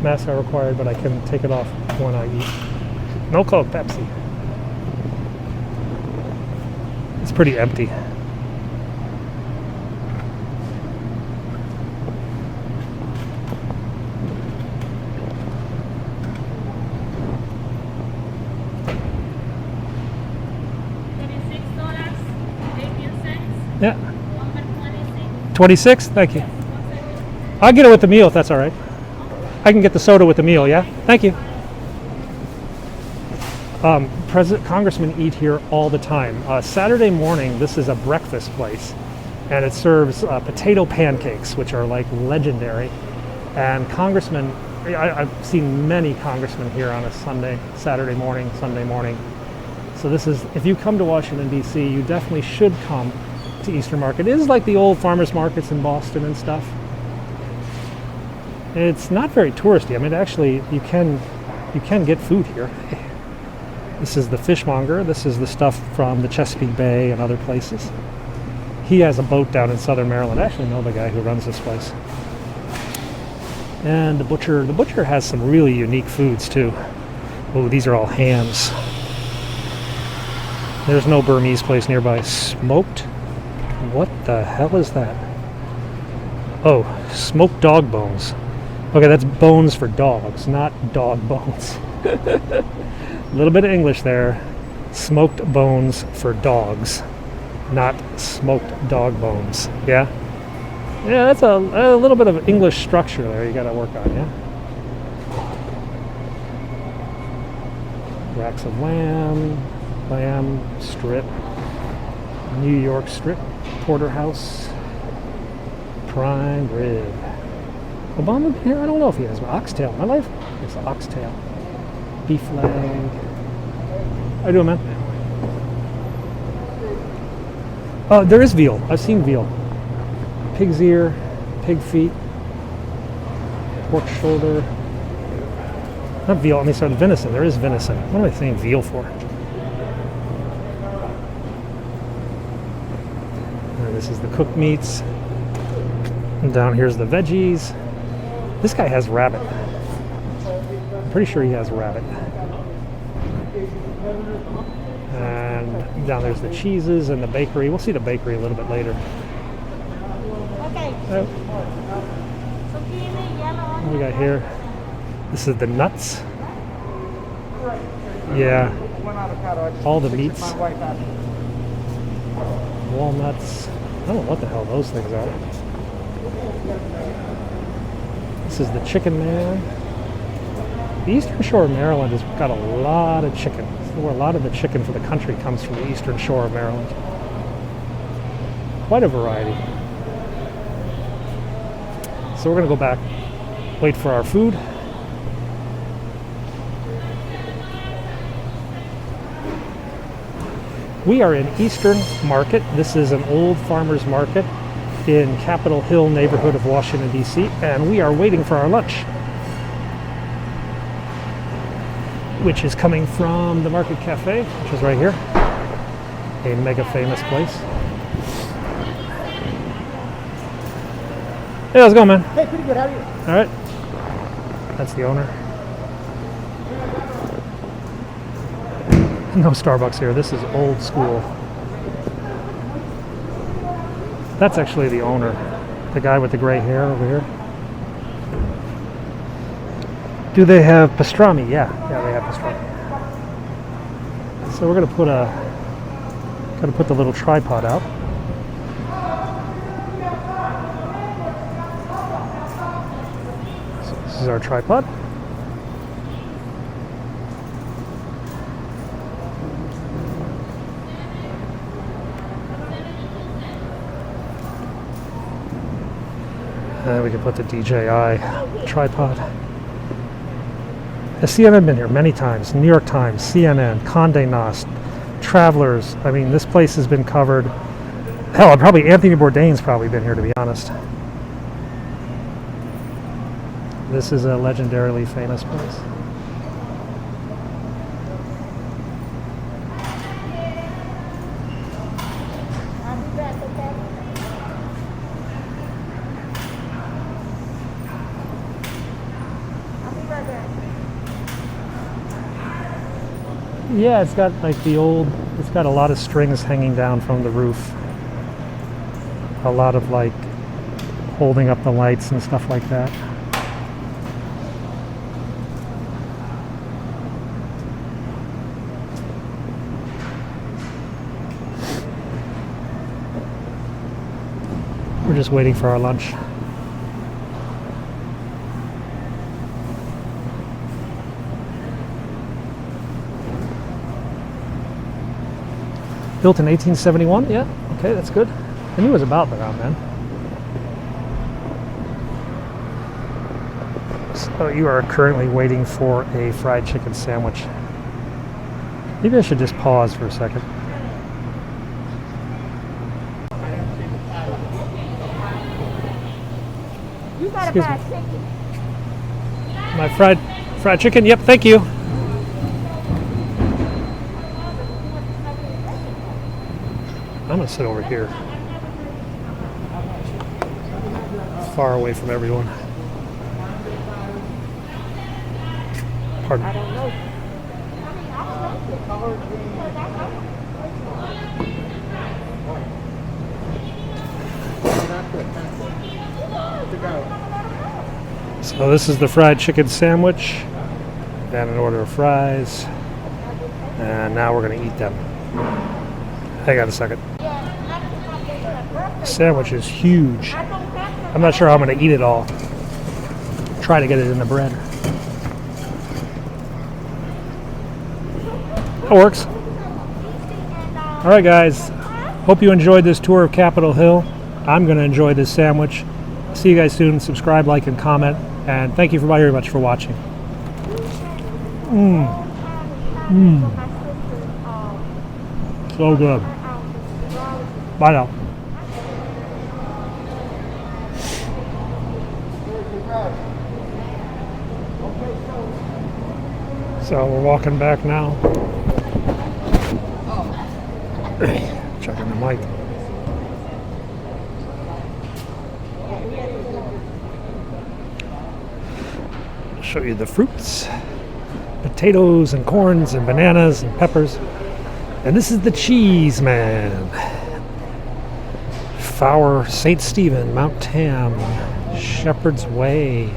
Masks are required, but I can take it off when I eat. No Coke, Pepsi. It's pretty empty.
$36.18.
Yeah.
Number 26.
26? Thank you.
One second.
I'll get it with the meal if that's all right. I can get the soda with the meal, yeah? Thank you. Congressmen eat here all the time. Saturday morning, this is a breakfast place, and it serves potato pancakes, which are like legendary. And congressmen, I've seen many congressmen here on a Saturday morning, Sunday morning. So this is, if you come to Washington, D.C., you definitely should come to Eastern Market. It is like the old farmers markets in Boston and stuff. It's not very touristy. I mean, actually, you can get food here. This is the fishmonger. This is the stuff from the Chesapeake Bay and other places. He has a boat down in southern Maryland. I actually know the guy who runs this place. And the butcher has some really unique foods too. Oh, these are all hams. There's no Burmese place nearby. Smoked? What the hell is that? Oh, smoked dog bones. Okay, that's bones for dogs, not dog bones. A little bit of English there. Smoked bones for dogs, not smoked dog bones. Yeah? Yeah, that's a little bit of English structure there you gotta work on, yeah? Racks of lamb strip, New York strip, porterhouse, prime rib. Obama here? I don't know if he has oxtail. My life is oxtail. Beef leg. How you doing, man? There is veal. I've seen veal. Pig's ear, pig feet, pork shoulder. Not veal, let me start with venison. There is venison. What am I saying veal for? And this is the cooked meats. And down here's the veggies. This guy has rabbit. I'm pretty sure he has rabbit. And down there's the cheeses and the bakery. We'll see the bakery a little bit later.
Okay.
What we got here? This is the nuts. Yeah. All the meats. Walnuts. I don't know what the hell those things are. This is the chicken man. The Eastern Shore of Maryland has got a lot of chicken. Where a lot of the chicken for the country comes from the Eastern Shore of Maryland. Quite a variety. So we're going to go back, wait for our food. We are in Eastern Market. This is an old farmer's market in Capitol Hill neighborhood of Washington, D.C., and we are waiting for our lunch, which is coming from the Market Cafe, which is right here, a mega famous place. Hey, how's it going, man?
Hey, pretty good. How are you?
All right. That's the owner. No Starbucks here. This is old school. That's actually the owner, the guy with the gray hair over here. Do they have pastrami? Yeah, they have pastrami. So we're gonna put the little tripod out. So this is our tripod. And we can put the DJI tripod. Has CNN been here many times? New York Times, CNN, Condé Nast, Travelers. I mean, this place has been covered. Hell, probably Anthony Bourdain's probably been here, to be honest. This is a legendarily famous place. Yeah, it's got like it's got a lot of strings hanging down from the roof. A lot of like holding up the lights and stuff like that. We're just waiting for our lunch. Built in 1871, yeah, okay, that's good. I knew it was about around then. So you are currently waiting for a fried chicken sandwich. Maybe I should just pause for a second.
You got
Excuse
a bad
me.
chicken.
My fried chicken, yep, thank you. I'm gonna sit over here, far away from everyone. Pardon.
I don't know.
So this is the fried chicken sandwich, and an order of fries, and now we're gonna eat them. Hang on a second. The sandwich is huge. I'm not sure how I'm gonna eat it all. Try to get it in the bread. That works. All right, guys. Hope you enjoyed this tour of Capitol Hill. I'm gonna enjoy this sandwich. See you guys soon. Subscribe, like, and comment. And thank you very much for watching. So good. Bye now. So we're walking back now. Checking the mic. Show you the fruits. Potatoes and corns and bananas and peppers. And this is the cheese man. Four, St. Stephen, Mount Tam, Shepherd's Way.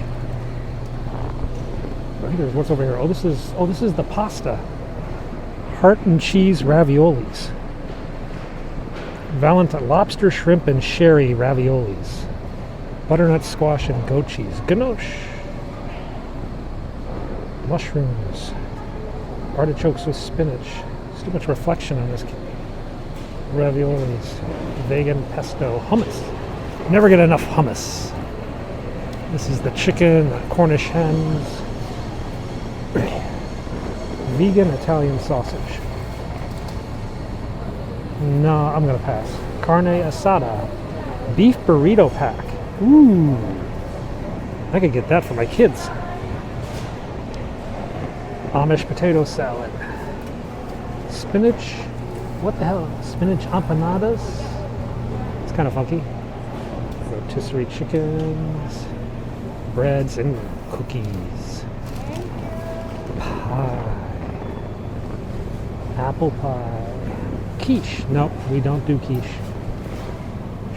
I think there's what's over here. Oh, this is the pasta. Heart and cheese raviolis. Valentine lobster, shrimp, and sherry raviolis. Butternut squash and goat cheese. Ganache. Mushrooms. Artichokes with spinach. There's too much reflection on this. Raviolis. Vegan pesto. Hummus. Never get enough hummus. This is the chicken, the Cornish hens. Vegan Italian sausage. No, I'm gonna pass. Carne asada. Beef burrito pack. Ooh. I could get that for my kids. Amish potato salad. Spinach. What the hell? Spinach empanadas? It's kind of funky. Rotisserie chickens. Breads and cookies. Pie. Apple pie. Quiche. No, we don't do quiche.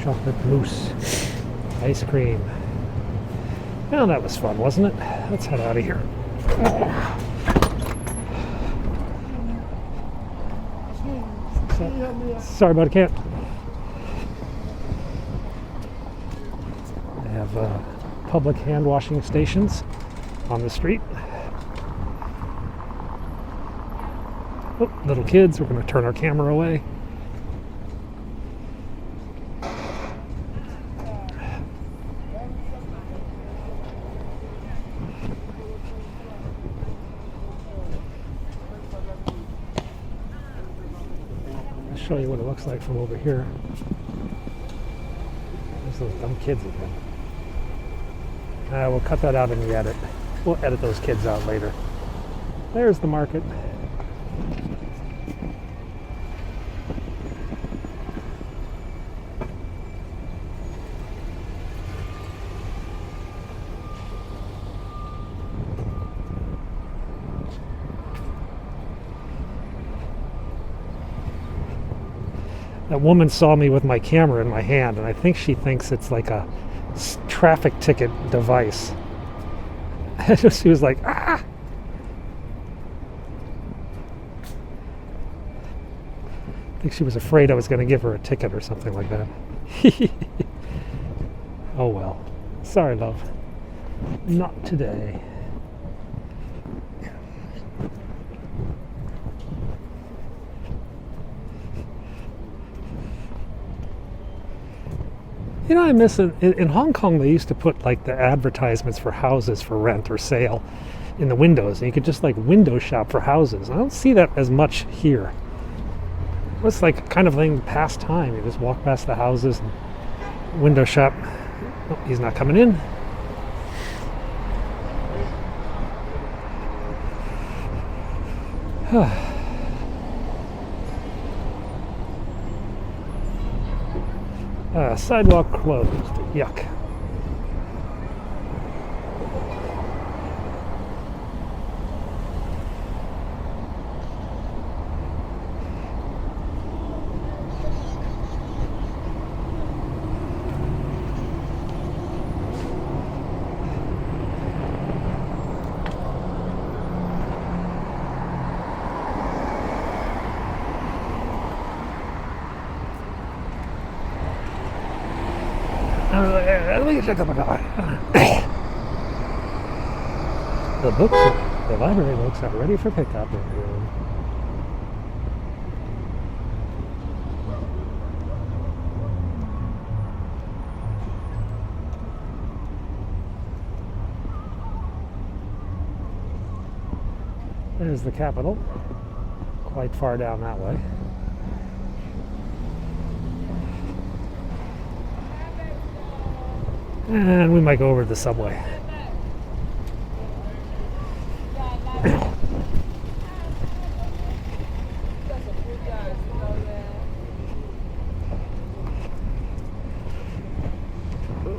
Chocolate mousse. Ice cream. Well, that was fun, wasn't it? Let's head out of here. Sorry, but I can't. They have public hand washing stations on the street. Oh, little kids, we're going to turn our camera away. I'll show you what it looks like from over here. There's those dumb kids again. We'll cut that out in the edit. We'll edit those kids out later. There's the market. That woman saw me with my camera in my hand, and I think she thinks it's like a traffic ticket device. She was like, ah! I think she was afraid I was going to give her a ticket or something like that. Oh well. Sorry, love. Not today. You know, I miss it. In Hong Kong, they used to put like the advertisements for houses for rent or sale in the windows, and you could just like window shop for houses. I don't see that as much here. It's like kind of thing past time. You just walk past the houses and window shop. Oh, he's not coming in. Sidewalk closed. Yuck. Let me check out my car. The library books are ready for pickup. There's the Capitol, quite far down that way. And we might go over to the subway.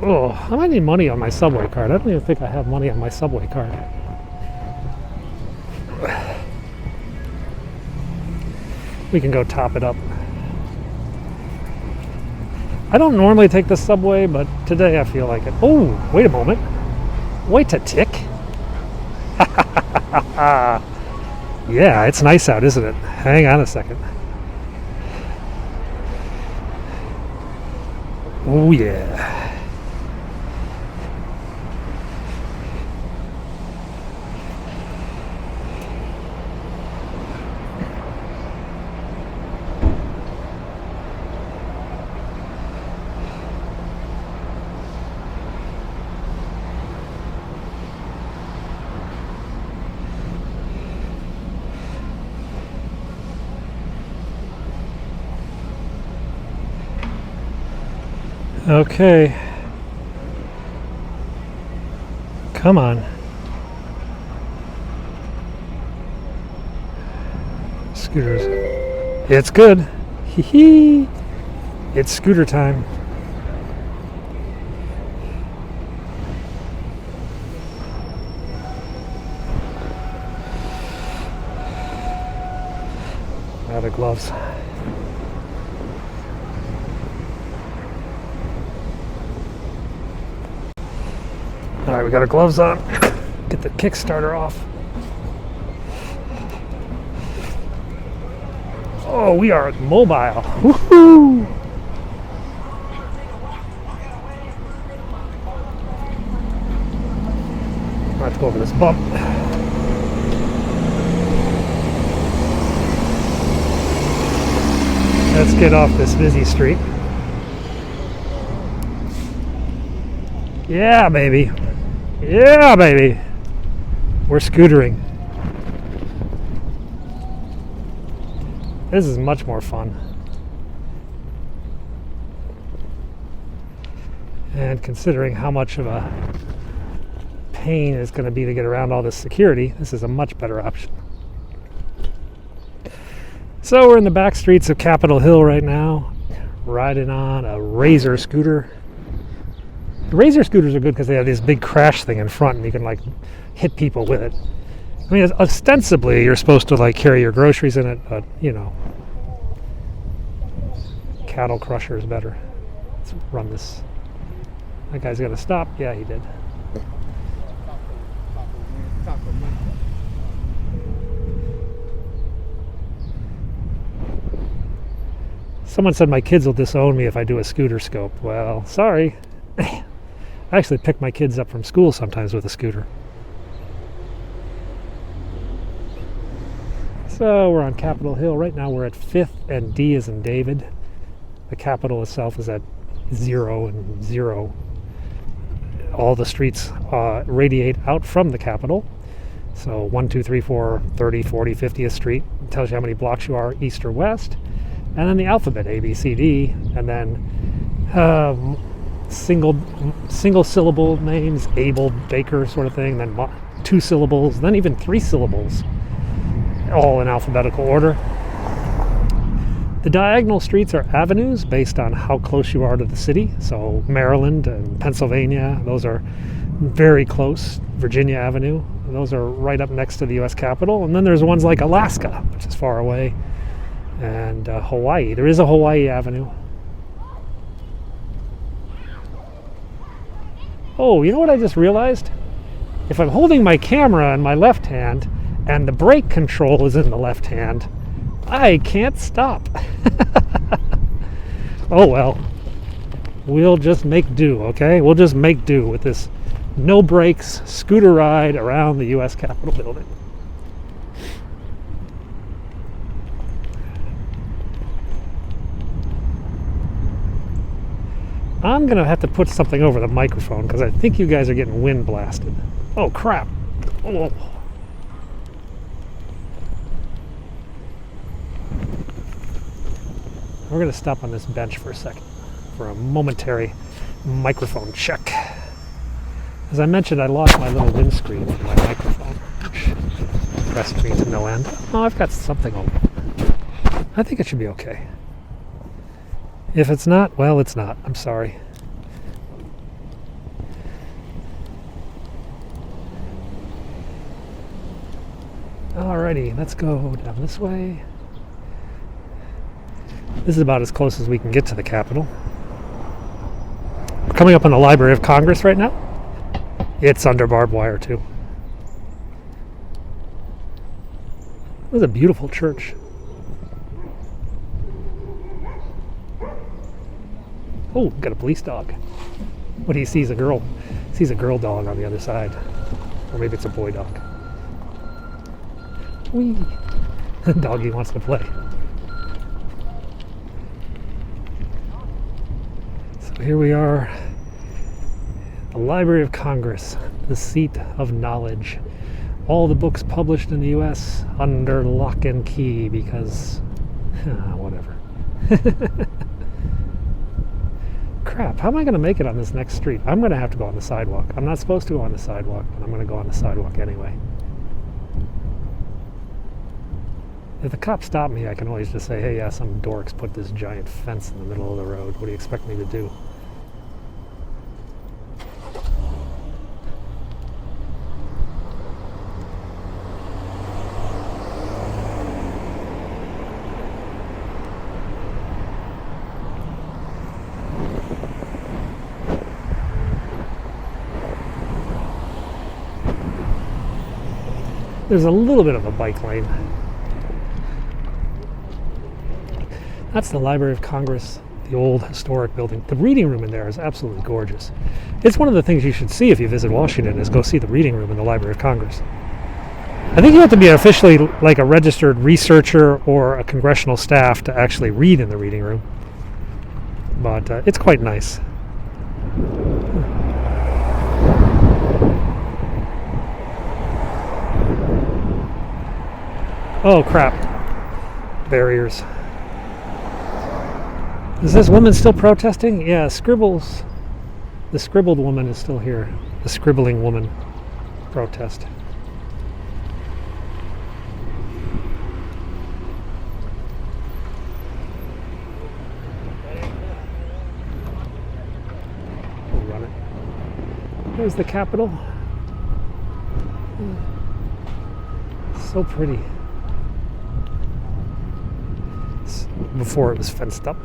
Oh, I might need money on my subway card. I don't even think I have money on my subway card. We can go top it up. I don't normally take the subway, but today I feel like it. Oh, wait a moment. Wait a tick. Yeah, it's nice out, isn't it? Hang on a second. Oh, yeah. Okay. Come on. Scooters. It's good. Hee hee. It's scooter time. Out of gloves. All right, we got our gloves on. Get the Kickstarter off. Oh, we are mobile. Woohoo! Let's go over this bump. Let's get off this busy street. Yeah, baby. Yeah, baby. We're scootering. This is much more fun. And considering how much of a pain it's going to be to get around all this security, this is a much better option. So we're in the back streets of Capitol Hill right now, riding on a Razor scooter. The Razor scooters are good because they have this big crash thing in front and you can like hit people with it. I mean, ostensibly you're supposed to like carry your groceries in it, but you know, cattle crushers better. Let's run this. That guy's gonna stop. Yeah, he did. Someone said my kids will disown me if I do a scooter scope. Well, sorry. I actually pick my kids up from school sometimes with a scooter. So we're on Capitol Hill. Right now we're at 5th and D as in David. The Capitol itself is at 0 and 0. All the streets radiate out from the Capitol. So 1, 2, 3, 4, 30, 40, 50th Street. It tells you how many blocks you are east or west. And then the alphabet, A, B, C, D. And then single syllable names, Abel, Baker sort of thing. Then 2 syllables, then even 3 syllables. All in alphabetical order. The diagonal streets are avenues based on how close you are to the city. So Maryland and Pennsylvania, those are very close. Virginia Avenue, those are right up next to the U.S. Capitol. And then there's ones like Alaska, which is far away, and Hawaii. There is a Hawaii Avenue. Oh, you know what I just realized? If I'm holding my camera in my left hand and the brake control is in the left hand, I can't stop. Oh well, we'll just make do, okay? We'll just make do with this no brakes scooter ride around the U.S. Capitol building. I'm gonna have to put something over the microphone because I think you guys are getting wind blasted. Oh crap. Oh. We're going to stop on this bench for a second for a momentary microphone check. As I mentioned, I lost my little windscreen for my microphone, which pressed me to no end. Oh, I've got something over. I think it should be okay. If it's not, well, it's not. I'm sorry. Alrighty, let's go down this way. This is about as close as we can get to the Capitol. We're coming up on the Library of Congress right now. It's under barbed wire too. This is a beautiful church. Oh, got a police dog. What he sees a girl. Sees a girl dog on the other side. Or maybe it's a boy dog. Whee! The doggy wants to play. Here we are, the Library of Congress, the seat of knowledge. All the books published in the U.S. under lock and key because, whatever. Crap, how am I going to make it on this next street? I'm going to have to go on the sidewalk. I'm not supposed to go on the sidewalk, but I'm going to go on the sidewalk anyway. If the cops stop me, I can always just say, hey, yeah, some dorks put this giant fence in the middle of the road. What do you expect me to do? There's a little bit of a bike lane. That's the Library of Congress, the old historic building. The reading room in there is absolutely gorgeous. It's one of the things you should see if you visit Washington is go see the reading room in the Library of Congress. I think you have to be officially like a registered researcher or a congressional staff to actually read in the reading room. But it's quite nice. Oh crap. Barriers. Is this woman still protesting? Yeah, scribbles. The scribbled woman is still here. The scribbling woman protest. We'll run it. There's the Capitol. So pretty. Before it was fenced up.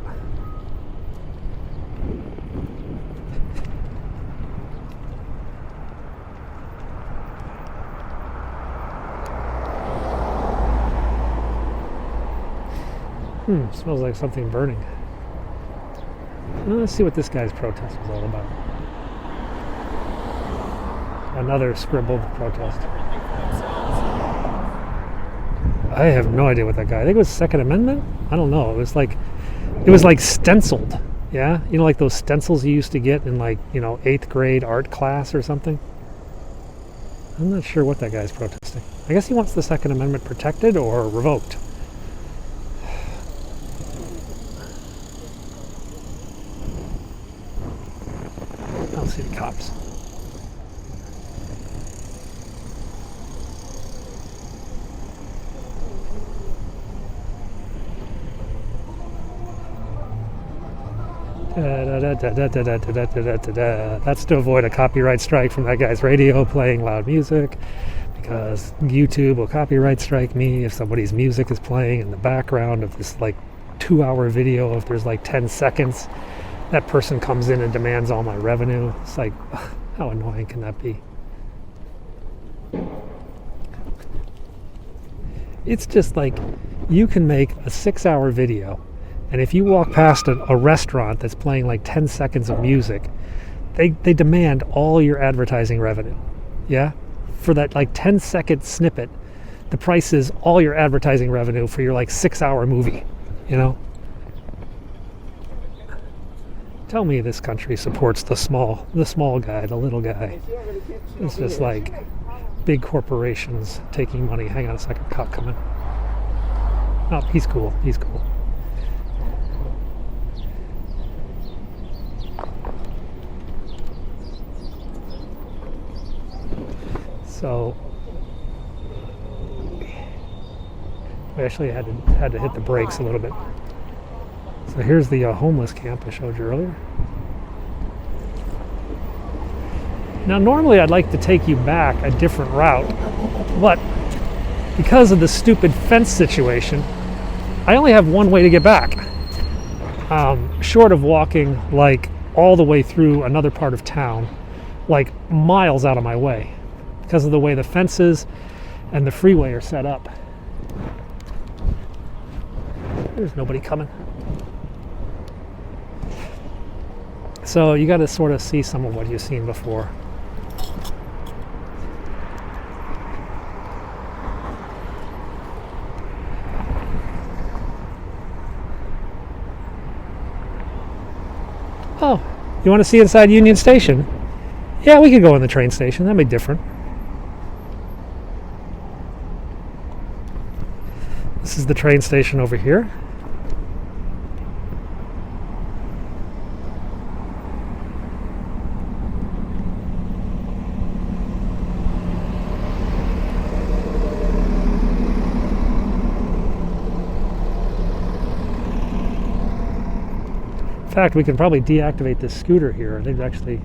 Smells like something burning. Let's see what this guy's protest was all about. Another scribbled protest. I have no idea what that guy. I think it was Second Amendment. I don't know. It was like stenciled. Yeah, you know, like those stencils you used to get in, like, you know, 8th grade art class or something. I'm not sure what that guy's protesting. I guess he wants the Second Amendment protected or revoked. I don't see the cops. That's to avoid a copyright strike from that guy's radio playing loud music, because YouTube will copyright strike me if somebody's music is playing in the background of this like 2-hour video. If there's like 10 seconds, that person comes in and demands all my revenue. It's like, how annoying can that be? It's just like, you can make a 6-hour video, and if you walk past a restaurant that's playing like 10 seconds of music, they demand all your advertising revenue. Yeah? For that like 10-second snippet, the price is all your advertising revenue for your like 6-hour movie, you know? Tell me this country supports the small guy, the little guy. It's just like big corporations taking money. Hang on a second, cop coming. Oh, he's cool. He's cool. So we actually had to hit the brakes a little bit. So here's the homeless camp I showed you earlier. Now normally I'd like to take you back a different route, but because of the stupid fence situation, I only have one way to get back. Short of walking like all the way through another part of town, like miles out of my way, because of the way the fences and the freeway are set up. There's nobody coming. So you got to sort of see some of what you've seen before. Oh, you want to see inside Union Station? Yeah, we could go in the train station. That'd be different. This is the train station over here. In fact, we can probably deactivate this scooter here. They'd actually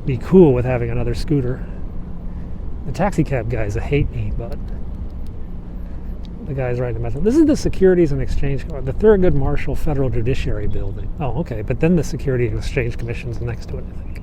be cool with having another scooter. The taxi cab guys hate me, but the guys riding the metro. This is the Securities and Exchange, the Thurgood Marshall Federal Judiciary Building. Oh, okay, but then the Security and Exchange Commission's next to it, I think.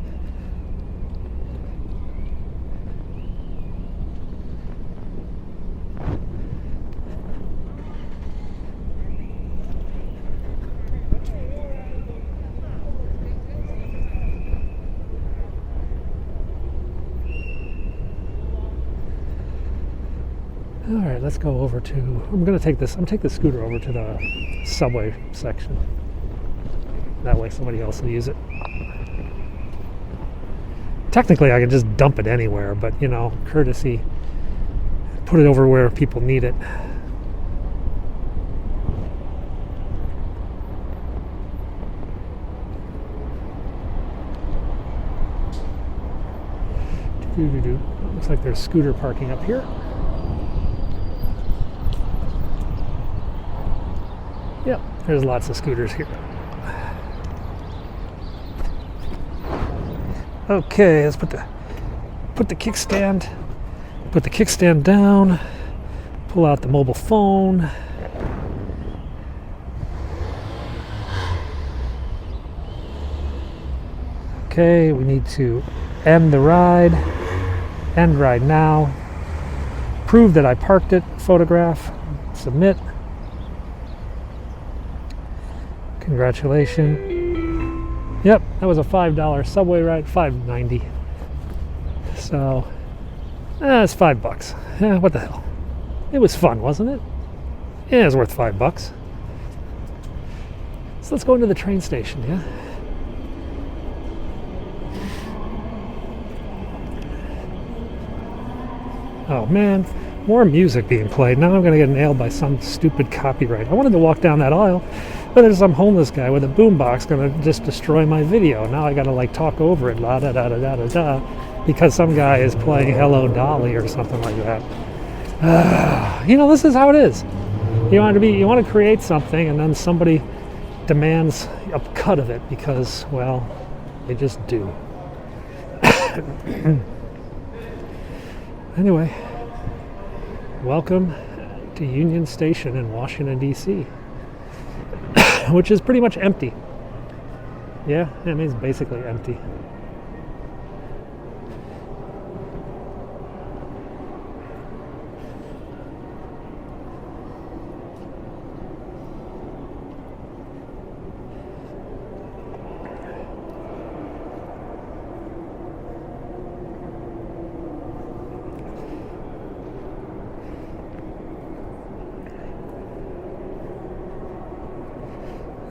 All right, let's go over to, I'm going to take the scooter over to the subway section. That way somebody else will use it. Technically, I could just dump it anywhere, but, you know, courtesy, put it over where people need it. Looks like there's scooter parking up here. Yep, there's lots of scooters here. Okay, let's put the kickstand down. Pull out the mobile phone. Okay, we need to end the ride. End ride now. Prove that I parked it. Photograph. Submit. Congratulations. Yep, that was a $5 subway ride, $5.90. So, it's $5. Yeah, what the hell? It was fun, wasn't it? Yeah, it was worth $5. So let's go into the train station, yeah? Oh man, more music being played. Now I'm going to get nailed by some stupid copyright. I wanted to walk down that aisle, but there's some homeless guy with a boombox going to just destroy my video. Now I got to like talk over it, la da da da da da da, because some guy is playing Hello Dolly or something like that. You know, this is how it is. You want to create something, and then somebody demands a cut of it because, well, they just do. Anyway, welcome to Union Station in Washington, D.C., which is pretty much empty. Yeah, it means basically empty.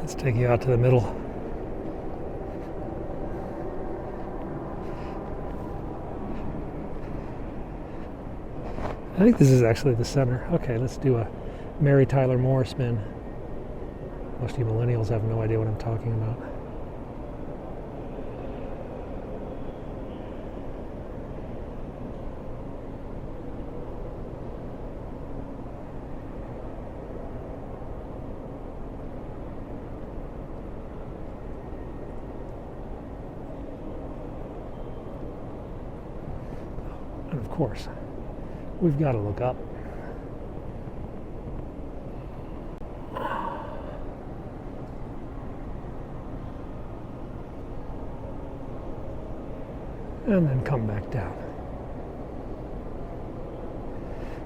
Let's take you out to the middle. I think this is actually the center. Okay, let's do a Mary Tyler Moore spin. Most of you millennials have no idea what I'm talking about. And of course, we've got to look up. And then come back down.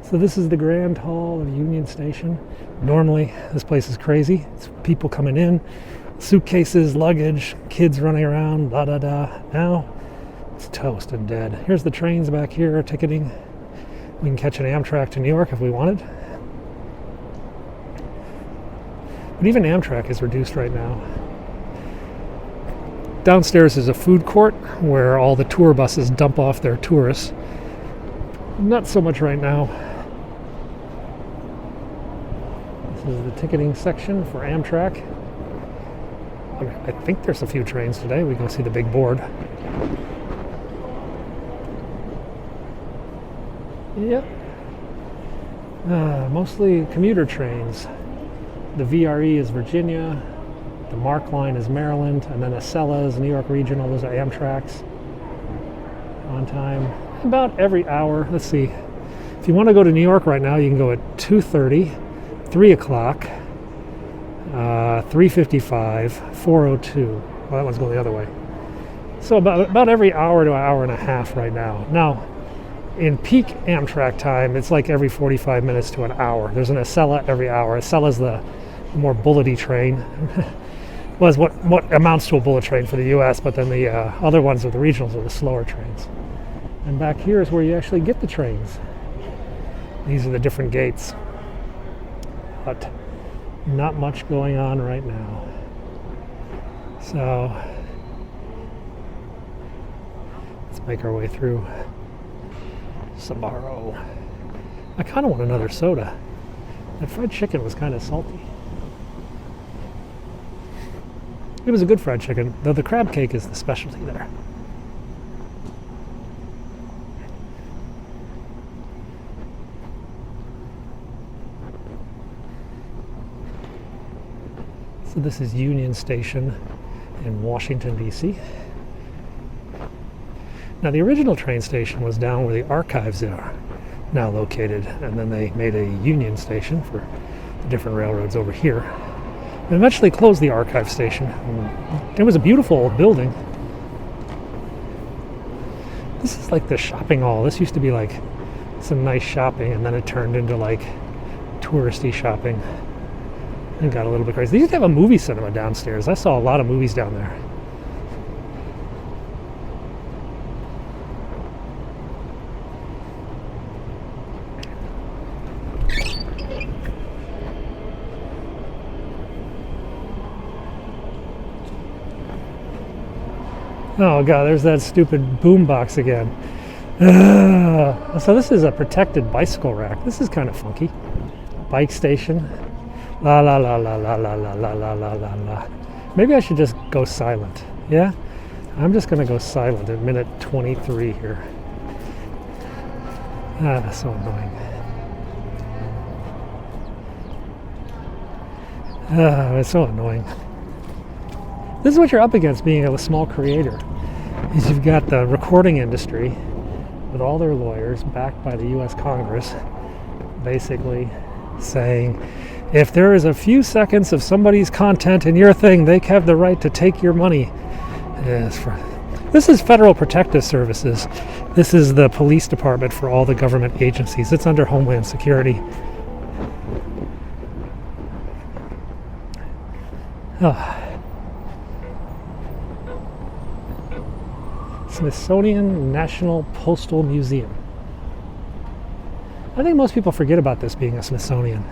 So this is the Grand Hall of Union Station. Normally, this place is crazy. It's people coming in, suitcases, luggage, kids running around, da da da. Now, it's toast and dead. Here's the trains back here, ticketing. We can catch an Amtrak to New York if we wanted. But even Amtrak is reduced right now. Downstairs is a food court where all the tour buses dump off their tourists. Not so much right now. This is the ticketing section for Amtrak. I think there's a few trains today. We go see the big board. Yep. Mostly commuter trains. The VRE is Virginia, the MARC line is Maryland, and then Acela is New York Regional. Those are Amtrak's on time. About every hour. Let's see. If you want to go to New York right now, you can go at 2:30, 3 o'clock, 3:55, 4:02. Well, that one's going the other way. So about every hour to an hour and a half right now. Now, in peak Amtrak time, it's like every 45 minutes to an hour. There's an Acela every hour. Acela's the more bullety train. Was what amounts to a bullet train for the U.S., but then the other ones are the regionals are the slower trains. And back here is where you actually get the trains. These are the different gates. But not much going on right now. So let's make our way through. Sabaro. I kind of want another soda. That fried chicken was kind of salty. It was a good fried chicken, though the crab cake is the specialty there. So this is Union Station in Washington, D.C. Now, the original train station was down where the archives are now located, and then they made a Union Station for the different railroads over here. And eventually closed the archive station. It was a beautiful old building. This is like the shopping hall. This used to be like some nice shopping, and then it turned into like touristy shopping. It got a little bit crazy. They used to have a movie cinema downstairs. I saw a lot of movies down there. Oh god, there's that stupid boombox again. So this is a protected bicycle rack. This is kind of funky. Bike station. La la la la la la la la la la la la. Maybe I should just go silent. Yeah? I'm just gonna go silent at minute 23 here. That's so annoying. It's so annoying. This is what you're up against being a small creator. Is you've got the recording industry with all their lawyers backed by the US Congress basically saying if there is a few seconds of somebody's content in your thing, they have the right to take your money. This is Federal Protective Services. This is the police department for all the government agencies. It's under Homeland Security. Smithsonian National Postal Museum. I think most people forget about this being a Smithsonian.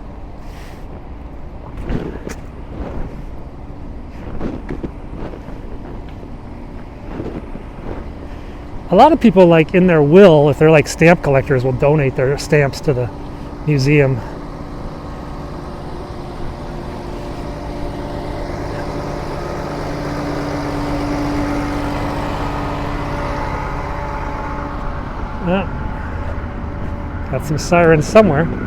A lot of people, like in their will, if they're like stamp collectors, will donate their stamps to the museum. Got some sirens somewhere. Not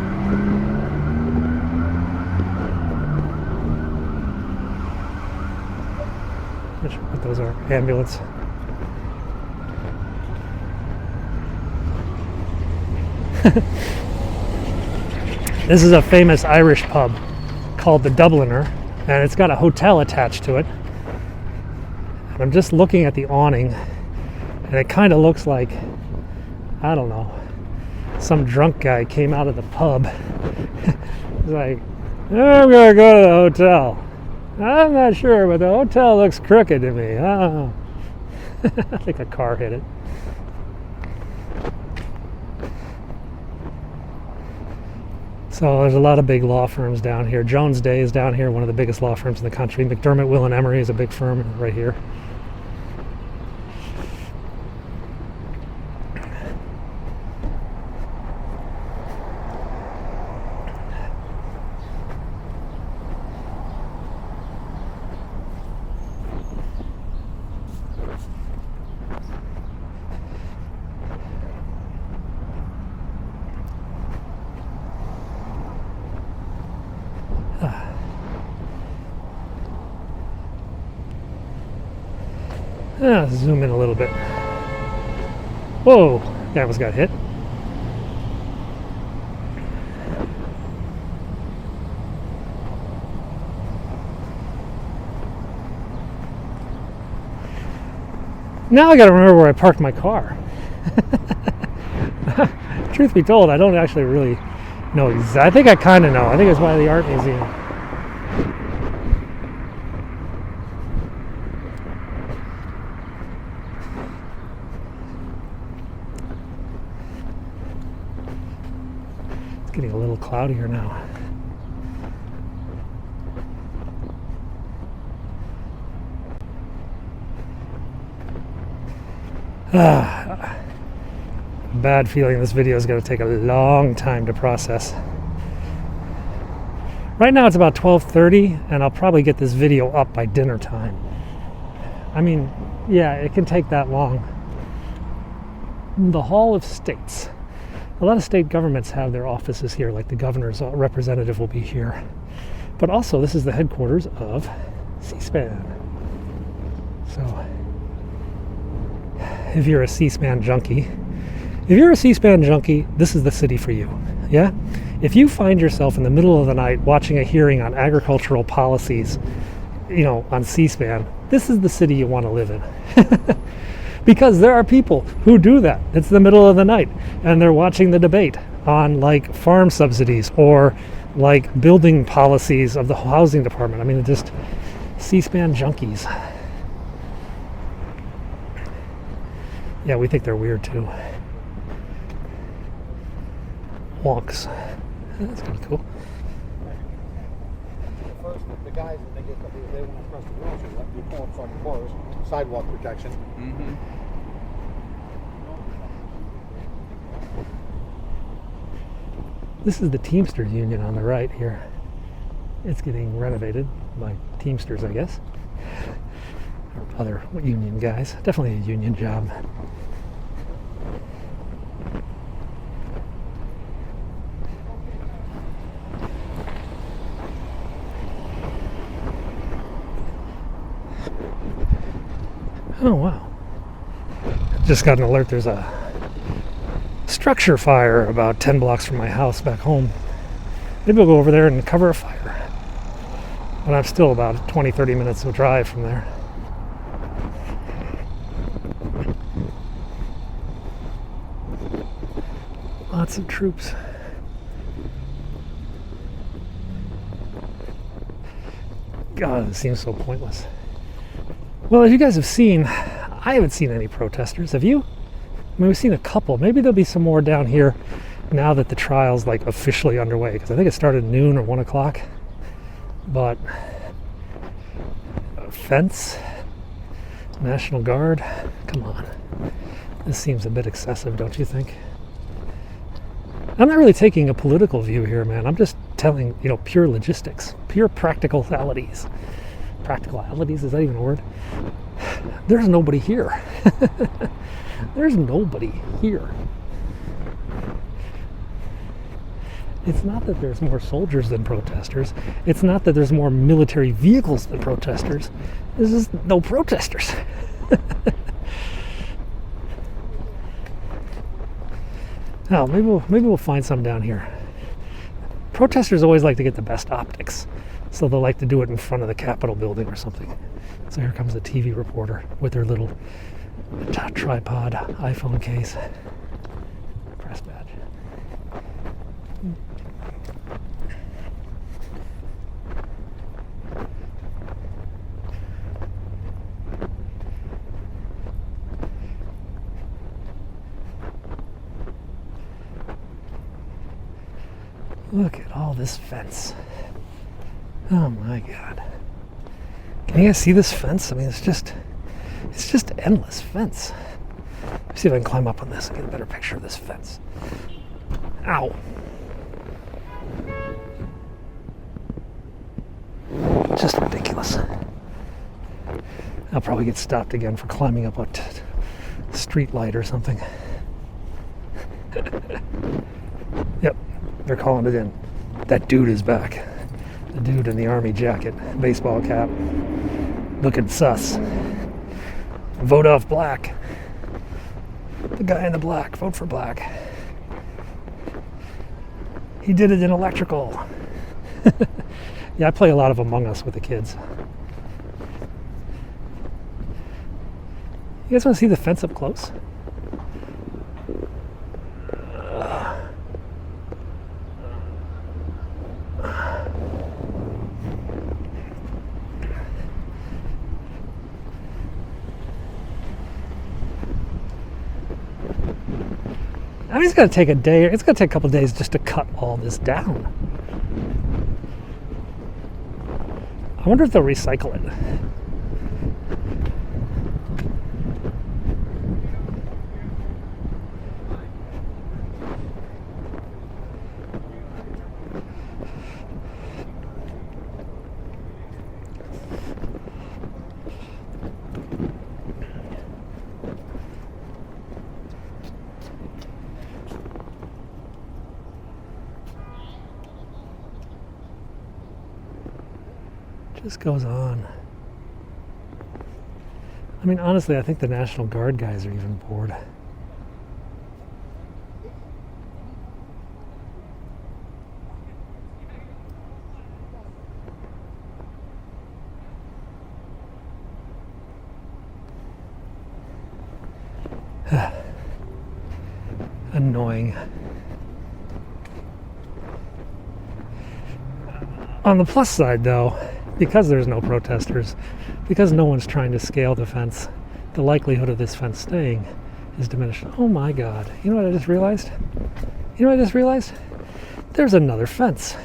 sure what those are. Ambulance. This is a famous Irish pub called the Dubliner, and it's got a hotel attached to it. And I'm just looking at the awning, and it kind of looks like, I don't know, some drunk guy came out of the pub. He's like, I'm gonna go to the hotel. I'm not sure, but the hotel looks crooked to me. I think a car hit it. So there's a lot of big law firms down here. Jones Day is down here, one of the biggest law firms in the country. McDermott, Will & Emery is a big firm right here. Zoom in a little bit. Whoa, that almost got hit. Now I gotta remember where I parked my car. Truth be told, I don't actually really know exactly. I think I kind of know. I think it's by the art museum. Getting a little cloudier now. Bad feeling this video is going to take a long time to process. Right now it's about 12:30 and I'll probably get this video up by dinner time. I mean, yeah, it can take that long. The Hall of States. A lot of state governments have their offices here, like the governor's representative will be here. But also, this is the headquarters of C-SPAN. So, if you're a C-SPAN junkie, this is the city for you. Yeah? If you find yourself in the middle of the night watching a hearing on agricultural policies, on C-SPAN, this is the city you want to live in. Because there are people who do that. It's the middle of the night and they're watching the debate on like farm subsidies or like building policies of the housing department. I mean, just C-SPAN junkies. Yeah, we think they're weird too. Wonks. That's kind of cool.
First, the guys, when they went across the road, so you pull up from cars, sidewalk protection. Mm-hmm.
This is the Teamsters Union on the right here. It's getting renovated by Teamsters, I guess. Or other union guys. Definitely a union job. Oh, wow. Just got an alert. There's a structure fire about 10 blocks from my house back home. Maybe we'll go over there and cover a fire. But I'm still about 20-30 minutes of drive from there. Lots of troops. God, it seems so pointless. Well, as you guys have seen, I haven't seen any protesters. Have you? I mean, we've seen a couple. Maybe there'll be some more down here now that the trial's like officially underway, because I think it started noon or 1 o'clock. But a fence, National Guard, come on. This seems a bit excessive, don't you think? I'm not really taking a political view here, man. I'm just telling, pure logistics, pure practicalities. Practicalities, is that even a word? There's nobody here. There's nobody here. It's not that there's more soldiers than protesters. It's not that there's more military vehicles than protesters. There's just no protesters. Now, maybe we'll find some down here. Protesters always like to get the best optics, so they'll like to do it in front of the Capitol building or something. So here comes a TV reporter with their little tripod iPhone case. Press badge. Look at all this fence. Oh my God. Can you guys see this fence? I mean, it's just endless fence. Let's see if I can climb up on this and get a better picture of this fence. Ow. Just ridiculous. I'll probably get stopped again for climbing up a street light or something. Yep, they're calling it in. That dude is back. The dude in the army jacket, baseball cap, looking sus. Vote off black. The guy in the black, vote for black. He did it in electrical. Yeah, I play a lot of Among Us with the kids. You guys want to see the fence up close? I mean, it's going to take a day. It's going to take a couple of days just to cut all this down. I wonder if they'll recycle it. Just goes on. I mean, honestly, I think the National Guard guys are even bored. On the plus side, though, because there's no protesters, because no one's trying to scale the fence, the likelihood of this fence staying is diminished. Oh my God. You know what I just realized? There's another fence.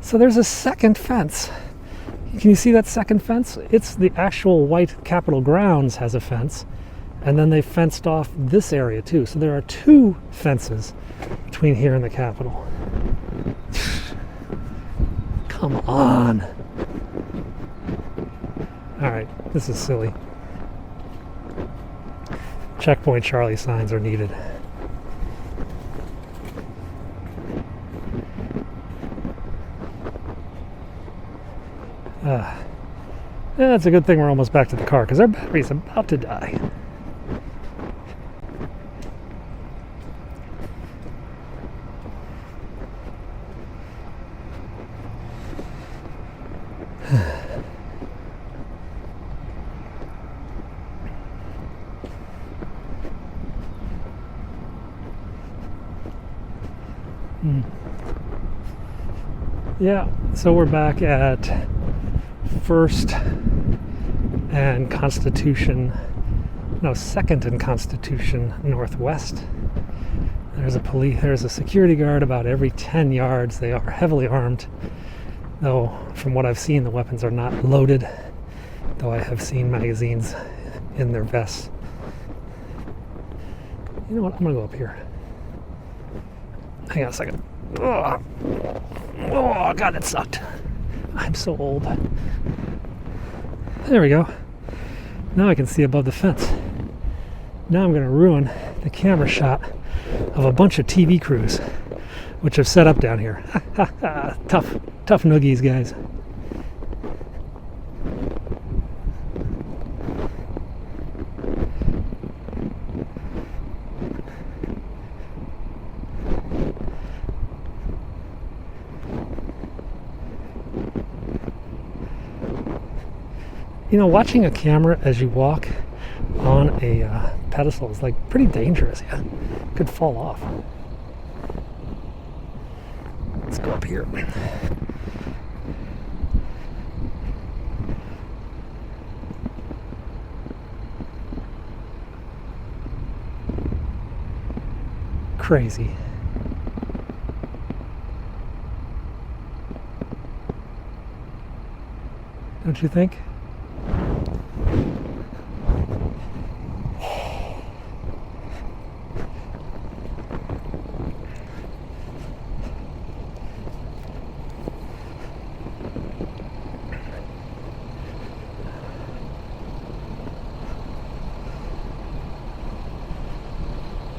So there's a second fence. Can you see that second fence? It's the actual white Capitol grounds has a fence, and then they fenced off this area too. So there are two fences between here and the Capitol. Come on. All right, this is silly. Checkpoint Charlie signs are needed. Yeah, it's a good thing we're almost back to the car because our battery's about to die. Yeah, so we're back at First and Constitution, no, Second and Constitution Northwest. There's a security guard about every 10 yards. They are heavily armed, though from what I've seen, the weapons are not loaded, though I have seen magazines in their vests. You know what, I'm gonna go up here. Hang on a second. Oh, God, that sucked. I'm so old. There we go. Now I can see above the fence. Now I'm going to ruin the camera shot of a bunch of TV crews, which have set up down here. Tough noogies, guys. You know, watching a camera as you walk on a pedestal is like pretty dangerous. Yeah, could fall off. Let's go up here. Crazy. Don't you think?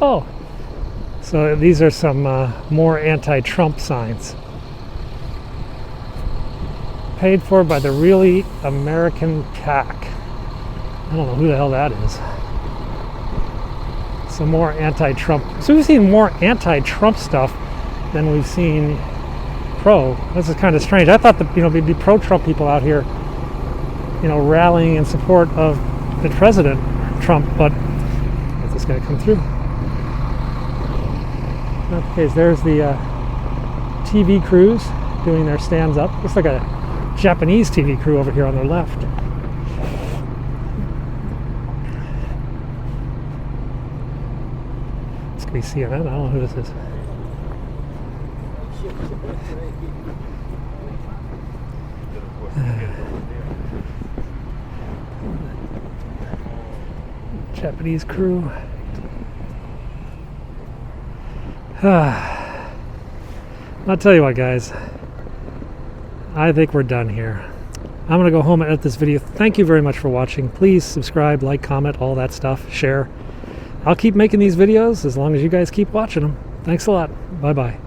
Oh, so these are some more anti-Trump signs. Paid for by the really American CAC. I don't know who the hell that is. Some more anti-Trump. So we've seen more anti-Trump stuff than we've seen pro. This is kind of strange. I thought that, there'd be pro-Trump people out here, rallying in support of the president, Trump, but is this going to come through? Okay, so there's the TV crews doing their stands up. Looks like a Japanese TV crew over here on their left. This could be CNN. I don't know who this is. Japanese crew. I'll tell you what, guys. I think we're done here. I'm going to go home and edit this video. Thank you very much for watching. Please subscribe, like, comment, all that stuff. Share. I'll keep making these videos as long as you guys keep watching them. Thanks a lot. Bye-bye.